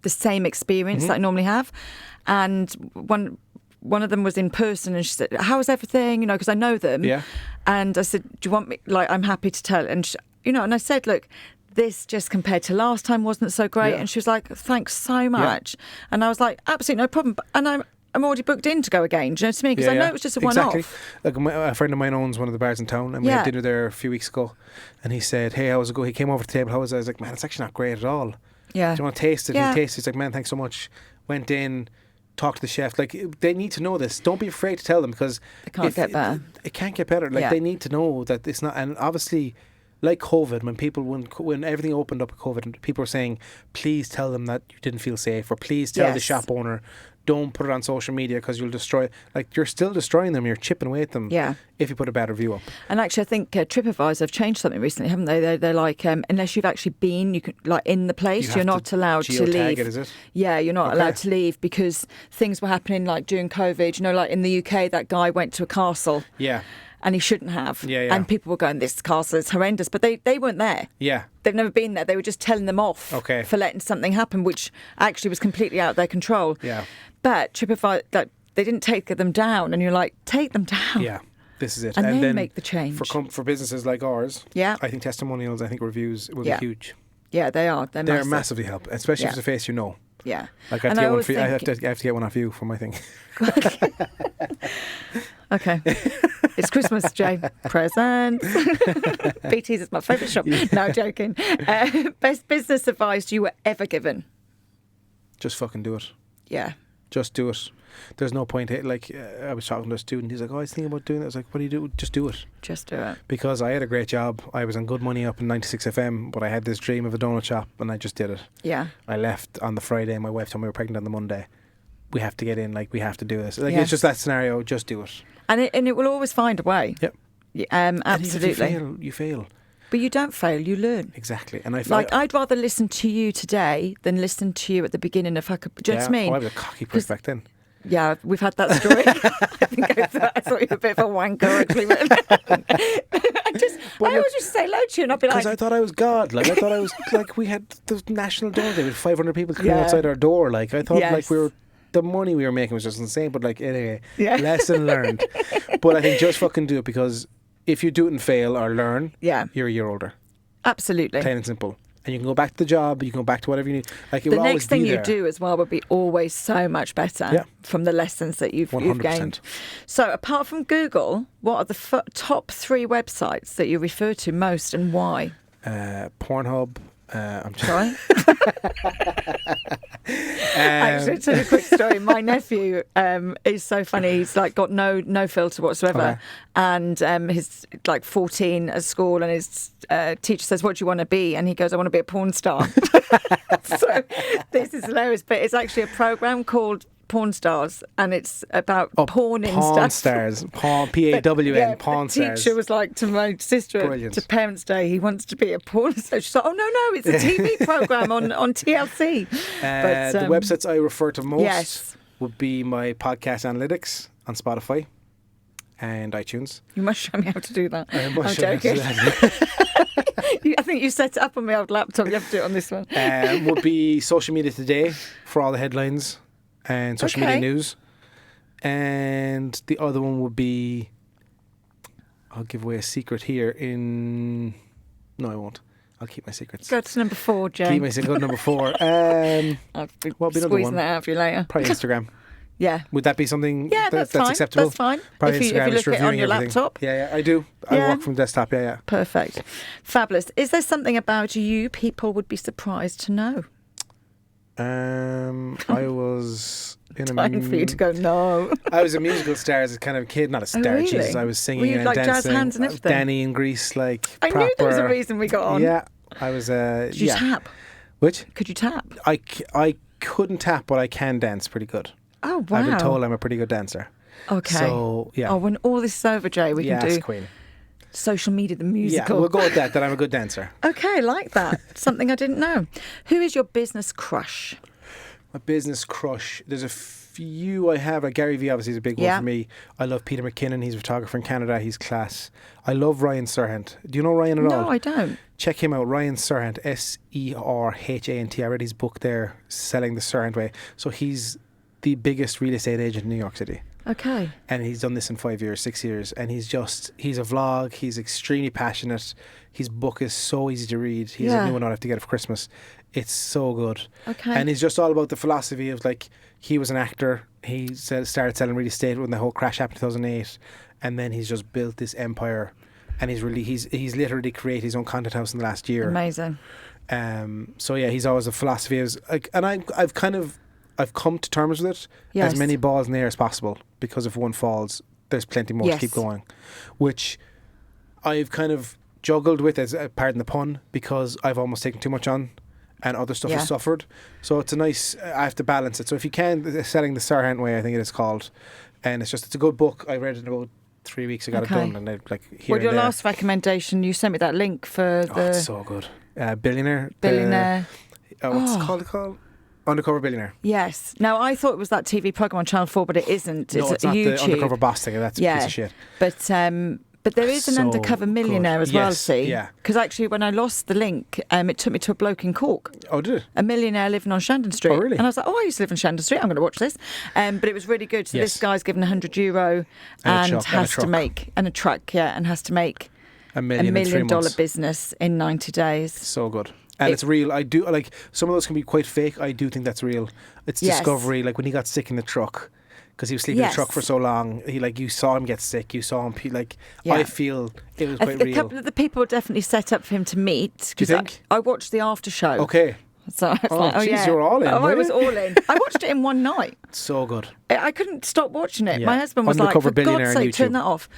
the same experience that I normally have, and one of them was in person and she said, how's everything? You know, because I know them. Yeah. And I said, do you want me, like, I'm happy to tell. And, and I said, look, this just compared to last time wasn't so great. And she was like, thanks so much. And I was like, absolutely no problem. And I'm already booked in to go again. Do you know what I mean? Because I know it was just a one-off. Exactly. Like a friend of mine owns one of the bars in town and we had dinner there a few weeks ago. And he said, hey, how's it go? He came over to the table. How was it? I was like, man, it's actually not great at all. Yeah. Do you want to taste it? Yeah. He tasted it. He's like, man, thanks so much. Went in. Talk to the chef. Like, they need to know this. Don't be afraid to tell them, because it can't get better. It can't get better. Like, they need to know that it's not. And obviously, like COVID, when everything opened up with COVID, people were saying, please tell them that you didn't feel safe, or please tell the shop owner, don't put it on social media because you'll destroy. Like, you're still destroying them. You're chipping away at them. Yeah. If you put a bad review up. And actually, I think TripAdvisor have changed something recently, haven't they? They're like, unless you've actually been, you can, like, in the place, you're not allowed to leave. It, is it? Yeah, you're not allowed to leave because things were happening, like during COVID. You know, like in the UK, that guy went to a castle. Yeah. And he shouldn't have. Yeah. And people were going, this castle is horrendous. But they weren't there. Yeah. They've never been there. They were just telling them off for letting something happen, which actually was completely out of their control. Yeah. But TripAdvisor, they didn't take them down. And you're like, take them down. Yeah. This is it. And then then make the change. For businesses like ours, Yeah. I think testimonials, I think reviews will Yeah. be huge. Yeah, they are. They're They're massive. massively help, especially if it's a face you know. Yeah. Like I have, And to I get one always for you. I have think- to get one off you for my thing. Okay. It's Christmas, Jay. Presents. BT's is my favourite shop. No, joking. Best business advice you were ever given? Just fucking do it. Yeah. Just do it. There's no point. I was talking to a student. He's like, "Oh, I was thinking about doing it." I was like, "What do you do? Just do it." Just do it. Because I had a great job. I was on good money up in 96 FM, but I had this dream of a donut shop, and I just did it. Yeah. I left on the Friday. My wife told me we were pregnant on the Monday. We have to get in. Like, we have to do this. Like, Yes. it's just that scenario. Just do it. And it will always find a way. Yep. Absolutely. And even if you fail. But you don't fail, you learn. Exactly. And I feel Like, I'd rather listen to you today than listen to you at the beginning if I could. Do you know what I mean? I was a cocky prick back then. Yeah, we've had that story. I thought you were a bit of a wanker, actually. I always just say hello to you and I'd be like... Because I thought I was God. Like, I thought I was... Like, we had the National Donut Day with 500 people coming outside our door. Like, I thought, like, we were... The money we were making was just insane. But, like, anyway, lesson learned. But I think just fucking do it, because if you do it and fail or learn, you're a year older. Absolutely. Plain and simple. And you can go back to the job, you can go back to whatever you need. Like, it the will always next thing be you there. do as well would be always so much better from the lessons that you've 100%. gained. So apart from Google, what are the top 3 websites that you refer to most and why? Pornhub. I'm Sorry? Actually, to tell you a quick story. My nephew is so funny. He's like got no filter whatsoever, Okay. and he's like 14 at school, and his teacher says, "What do you want to be?" And he goes, "I want to be a porn star." So this is hilarious, but it's actually a program called Porn Stars, and it's about porn and Pawn stuff. stars. P-A-W-N, pawn the stars. teacher was like to my sister Brilliant. to Parents' Day, he wants to be a porn star. She's like, "Oh no, it's a TV program on TLC." The websites I refer to most yes. would be my podcast analytics on Spotify and iTunes. You must show me how to do that. I'm show you how to joking. do that. I think you set it up on my old laptop. You have to do it on this one. Would be Social Media Today for all the headlines and social media news. And the other one would be, I'll give away a secret here no, I won't. I'll keep my secrets. Go to number 4, Jay. Keep my secret number 4. I'll be What would be another squeezing one? that out of you later. Probably Instagram. Yeah. Would that be something That's that's fine. acceptable? That's fine. Probably If you Instagram, look just at it on reviewing your everything. laptop. Yeah, I do. I Yeah. work from desktop, yeah. Perfect. Fabulous. Is there something about you people would be surprised to know? I was in a... Time for you to go, no. I was a musical star as a kind of kid, not a star. really? Jesus, I was singing Were you and like dancing. jazz hands and everything? Danny in Greece, like I proper. knew there was a reason we got on. Yeah, I was. Did you tap? Which? Could you tap? I couldn't tap, but I can dance pretty good. Oh, wow. I've been told I'm a pretty good dancer. Okay. So, yeah. Oh, when all this is over, Jay, we can Yes, do Queen. Social Media, the Yeah, musical. we'll go with that I'm a good dancer. Okay, like that. Something I didn't know. Who is your business crush? My business crush. There's a few I have. Gary Vee obviously is a big one for me. I love Peter McKinnon. He's a photographer in Canada. He's class. I love Ryan Serhant. Do you know Ryan at all? No, I don't. Check him out. Ryan Serhant. Serhant. I read his book there, Selling the Serhant Way. So he's the biggest real estate agent in New York City. Okay. And he's done this in 5 years, 6 years. And he's a vlog. He's extremely passionate. His book is so easy to read. He's a new one. I'll have to get it for Christmas. It's so good. Okay. And he's just all about the philosophy of, like, he was an actor. He started selling real estate when the whole crash happened in 2008. And then he's just built this empire. And he's literally created his own content house in the last year. Amazing. So yeah, he's always a philosophy. And I've come to terms with it. Yes. As many balls in the air as possible, because if one falls, there's plenty more to keep going. Which I've kind of juggled with, as pardon the pun, because I've almost taken too much on, and other stuff has suffered. So it's I have to balance it. So if you can, Selling the Serhant Way, I think it is called, and it's a good book. I read it about 3 weeks. I got it done, and I here. Well, your last recommendation, you sent me that link for the. Oh, it's so good. Billionaire. What's it called? Undercover Billionaire. Yes. Now, I thought it was that TV program on Channel 4, but it isn't. No, it's not YouTube. the Undercover Boss thing. That's a piece of shit. But But there is an So undercover millionaire good. as well, Yes, see? yeah. Because actually, when I lost the link, it took me to a bloke in Cork, Oh, did it? a millionaire living on Shandon Street. Oh, really? And I was like, I used to live on Shandon Street. I'm going to watch this. But it was really good. So Yes. this guy's given €100 And a and truck, and a has to truck. make, and a truck, yeah, and has to make $1 a million $1 in 3 million months. business in 90 days. So good. And it's real. I do like some of those can be quite fake. I do think that's real. It's Yes. discovery. Like when he got sick in the truck because he was sleeping in the truck Yes. for so long. He like you saw him get sick. You saw him like. Yeah. I feel it was A, quite a real. couple of the people were definitely set up for him to meet. Do you 'cause think? I watched the after show. Okay. So I was Oh, like, geez, yeah. you were all in, Oh, I were was you? all in. I watched it in one night. So good. I couldn't stop watching it. Yeah. My husband was Undercover like, for Billionaire God's on sake, turn YouTube. that off.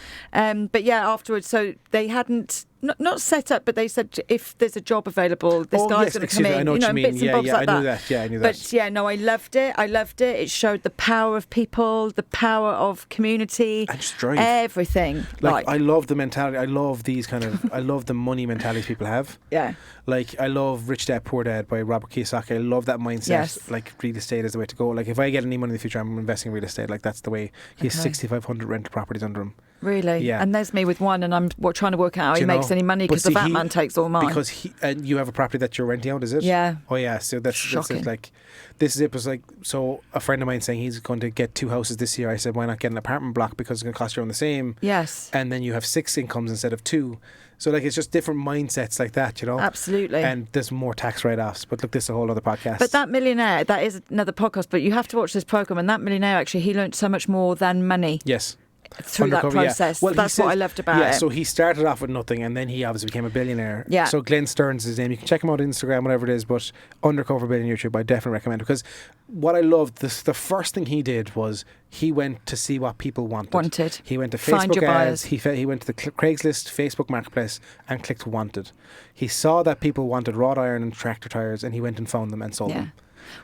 But yeah, afterwards, so they hadn't, not set up, but they said if there's a job available, this Oh, guy's yes, going to excuse come me, in. I know what you mean. Bits and Yeah, bobs yeah, like I knew that. Yeah, I knew that. But yeah, no, I loved it. It showed the power of people, the power of community. And just drive. Everything. Like I love the mentality. I love these kind of. I love the money mentalities people have. yeah. Like I love Rich Dad Poor Dad by Robert Kiyosaki. I love that mindset. Yes. Like real estate is the way to go. Like if I get any money in the future, I'm investing in real estate. Like that's the way. He has Okay. 6,500 rental properties under him. Really? Yeah. And there's me with one, and I'm trying to work out how Do he you makes know? any money But because the see, VAT he- man takes all mine. Because he and you have a property that you're renting out, is it? Yeah. Oh yeah. So that's Shocking. it. Like this is it. Was like so. A friend of mine saying he's going to get 2 houses this year. I said, why not get an apartment block because it's going to cost you around the same. Yes. And then you have 6 incomes instead of 2. So like it's just different mindsets like that, you know. Absolutely. And there's more tax write-offs. But look, this is a whole other podcast. But that millionaire, that is another podcast, but you have to watch this program. And that millionaire, actually, he learned so much more than money yes. through that Undercover, yeah. process. Well, he That's what says- I loved about Yeah, it. so he started off with nothing and then he obviously became a billionaire. Yeah. So Glenn Stearns is his name. You can check him out on Instagram, whatever it is, but Undercover Billionaire YouTube, I definitely recommend it because what I loved, the first thing he did was he went to see what people wanted. He went to Find Facebook your ads, buyers. he went to the Craigslist, Facebook Marketplace and clicked wanted. He saw that people wanted wrought iron and tractor tires and he went and found them and sold Yeah. them.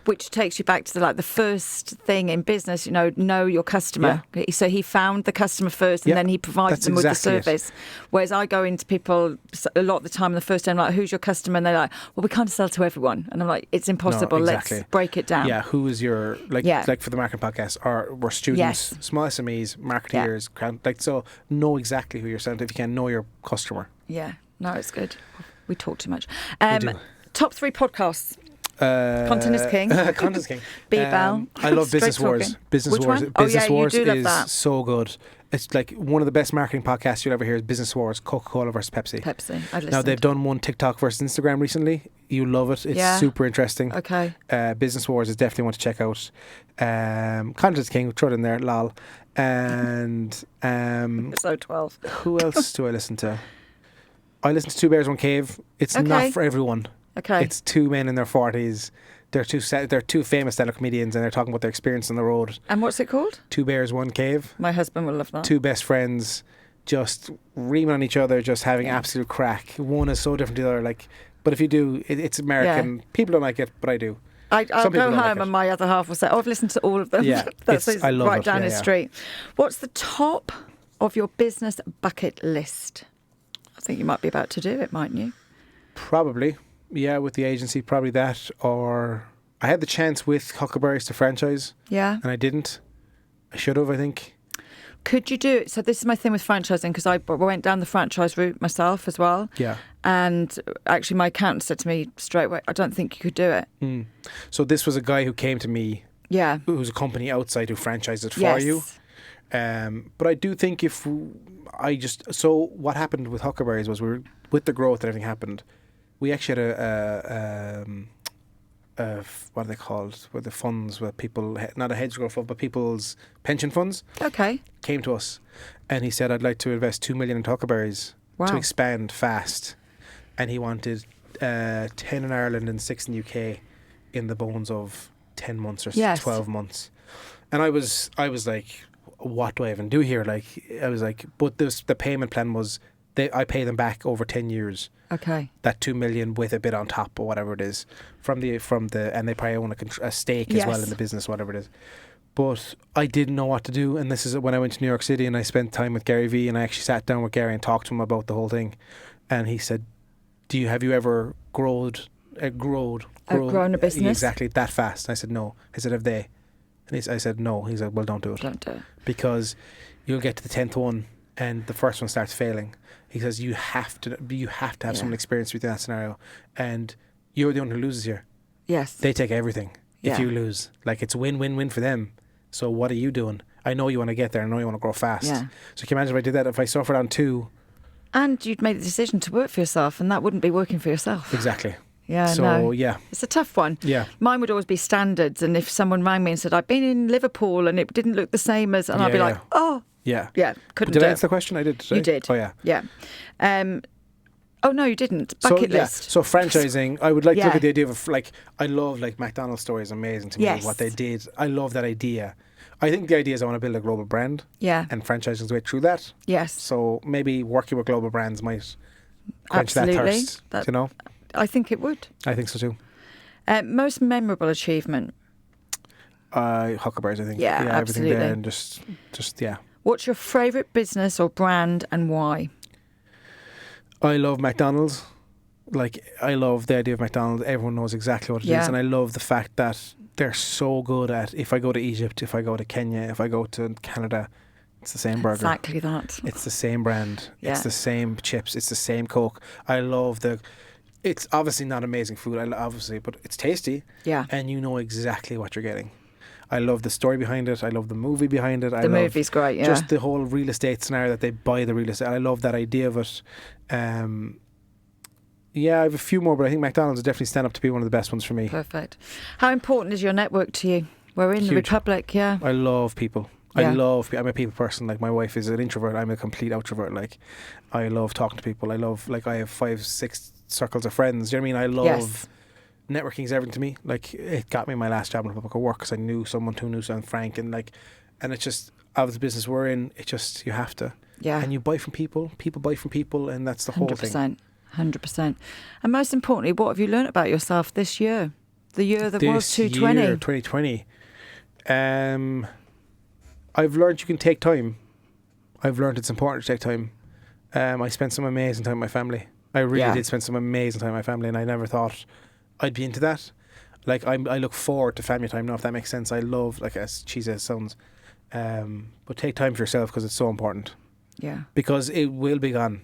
Which takes you back to the first thing in business, know your customer. So he found the customer first and Yeah, then he provided that's them with the exactly it. service. Whereas I go into people a lot of the time, the first time, like, who's your customer? And they're like, well, we can't sell to everyone. And I'm like, it's impossible. exactly. Let's break it down. Yeah, who is your like for the marketing podcast? We're students, Yes. small SMEs, marketeers, like so. Know exactly who you're selling to if you can. Know your customer. Yeah. No, it's good. We talk too much. do. Top 3 podcasts. Content is king. Content is king. B-Bell. I love Straight Business Wars. talking. Business Which Wars. one? Oh, Business yeah, you Wars do love is that. so good. It's like one of the best marketing podcasts you'll ever hear is Business Wars, Coca-Cola versus Pepsi. Pepsi. I listened. Now they've done one TikTok versus Instagram recently. You love it. It's Yeah. super interesting. Okay. Business Wars is definitely one to check out. Content is king. Throw it in there, lol. And So 12. who else do I listen to? I listen to Two Bears One Cave. It's Okay. not for everyone. Okay. It's 2 men in their 40s. They're two famous stand-up comedians, and they're talking about their experience on the road. And what's it called? 2 Bears One Cave. My husband will love that. 2 best friends, just reaming on each other, just having absolute crack. One is so different to the other. Like, but if you do, it's American. People don't like it, but I do. I'll Some people go don't like home it. and my other half will say, "Oh, I've listened to all of them." Yeah, That's I love right it. down Yeah, his yeah. street. What's the top of your business bucket list? I think you might be about to do it, mightn't you? Probably, yeah. With the agency, probably that. Or I had the chance with Huckleberries to franchise, Yeah. and I didn't. I should have, I think. Could you do it? So this is my thing with franchising because I went down the franchise route myself as well. Yeah. And actually, my accountant said to me straight away, "I don't think you could do it." Mm. So this was a guy who came to me, Yeah. who's a company outside who franchised it for Yes. you. But I do think so what happened with Huckleberries was with the growth and everything happened, we actually had what are they called? Where the funds where people, not a hedge growth fund, but people's pension funds Okay. came to us, and he said, "I'd like to invest 2 million into Huckleberries Wow. to expand fast," and he wanted 10 in Ireland and 6 in the UK in the bones of 10 months or Yes. 12 months, and I was like, what do I even do here? Like, I was like, but the payment plan was I pay them back over 10 years. Okay. That 2 million with a bit on top or whatever it is from the and they probably own a stake as well Yes. in the business, whatever it is. But I didn't know what to do, and this is when I went to New York City and I spent time with Gary Vee, and I actually sat down with Gary and talked to him about the whole thing, and he said, have you ever grown a business? exactly that fast? I said no. I said, have they? And I said no. He said, well, don't do it. Don't do it. Because you'll get to the 10th one and the first one starts failing. He says you have to have some experience within that scenario, and you're the one who loses here. Yes. They take everything if Yeah. you lose. Like, it's win-win-win for them. So what are you doing? I know you want to get there. I know you want to grow fast. Yeah. So can you imagine if I did that? If I suffered on 2, And you'd made the decision to work for yourself, and that wouldn't be working for yourself. exactly. Yeah, So no. yeah, It's a tough one. yeah. Mine would always be standards, and if someone rang me and said, I've been in Liverpool and it didn't look the same as, and I'd be Yeah, like, yeah. oh, Yeah. yeah, couldn't Did do I it. answer the question? I did. You did. Oh yeah. Yeah. Oh, no, you didn't. Bucket list. So franchising, I would like to look Yeah. at the idea of like, I love like McDonald's story is amazing to me. Yes. What they did, I love that idea. I think the idea is I want to build a global brand, Yeah. and franchising is the way through that. Yes. So maybe working with global brands might quench that Absolutely. thirst. That- You know, I think it would. I think so too. Most memorable achievement. Huckleberries, I think. Yeah, everything absolutely. there, and just yeah. What's your favourite business or brand and why? I love McDonald's. Like, I love the idea of McDonald's. Everyone knows exactly what it is, Yeah. and I love the fact that they're so good at. If I go to Egypt, if I go to Kenya, if I go to Canada, it's the same burger. Exactly that. It's the same brand. Yeah. It's the same chips. It's the same Coke. I love the. It's obviously not amazing food, obviously, but it's tasty, Yeah. and you know exactly what you're getting. I love the story behind it. I love the movie behind it. I The love movie's great, yeah. just the whole real estate scenario that they buy the real estate. I love that idea of it. Yeah, I have a few more, but I think McDonald's would definitely stand up to be one of the best ones for me. Perfect. How important is your network to you? We're in the Huge. Republic, yeah. I love people. Yeah. I'm a people person. Like, my wife is an introvert. I'm a complete outrovert. Like, I love talking to people. I love, like, I have 5-6 circles of friends. Do you know what I mean? I love Yes. networking is everything to me. Like, it got me my last job in the Republic of Work because I knew someone who knew someone, Frank, and like, and it's just, out of the business we're in, it just, you have to. Yeah. And you buy from people buy from people, and that's the whole thing. 100%. And most importantly, what have you learnt about yourself this year? The year that was This 2020. year, 2020. I've learned you can take time. I've learned it's important to take time. I spent some amazing time with my family. I really did spend some amazing time with my family, and I never thought I'd be into that. Like, I look forward to family time now, if that makes sense. I love, like, as cheesy as it sounds, but take time for yourself because it's so important. Yeah. Because it will be gone.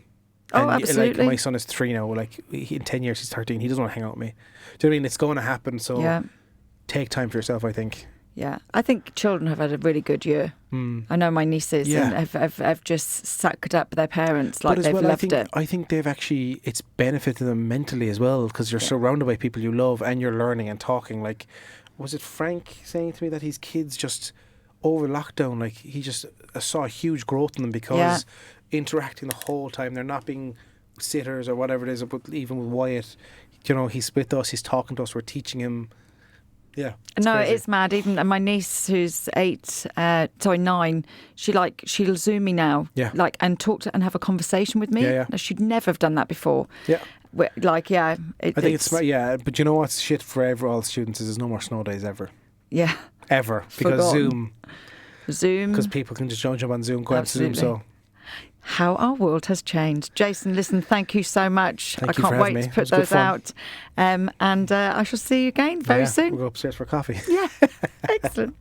Oh, And absolutely. Like, my son is 3 now. Like, in 10 years he's 13. He doesn't want to hang out with me. Do you know what I mean? It's going to happen. So Yeah. take time for yourself, I think. Yeah. I think children have had a really good year. I know my nieces Yeah. and have just sucked up their parents like But as they've well, loved it. I think they've actually, it's benefited them mentally as well, because you're surrounded by people you love and you're learning and talking. Like, was it Frank saying to me that his kids just over lockdown, like, he just saw a huge growth in them because interacting the whole time, they're not being sitters or whatever it is. But even with Wyatt, you know, he's with us, he's talking to us, we're teaching him. Yeah. No, crazy. it's mad. Even my niece, who's 9, she'll Zoom me now, Yeah. like, and talk to and have a conversation with me. Yeah, yeah. Now, she'd never have done that before. Yeah. Like, yeah, I think it's smart, yeah. But you know what's shit for all students is there's no more snow days ever. Yeah, Ever. Because Forgotten. Zoom, because Zoom. people can just jump on Zoom, go out to Zoom. Absolutely. So How our world has changed. Jason, listen, thank you so much. Thank I you can't for wait having me. to It put was good those fun. out. And I shall see you again very yeah, soon. we'll go upstairs for coffee. Yeah, excellent.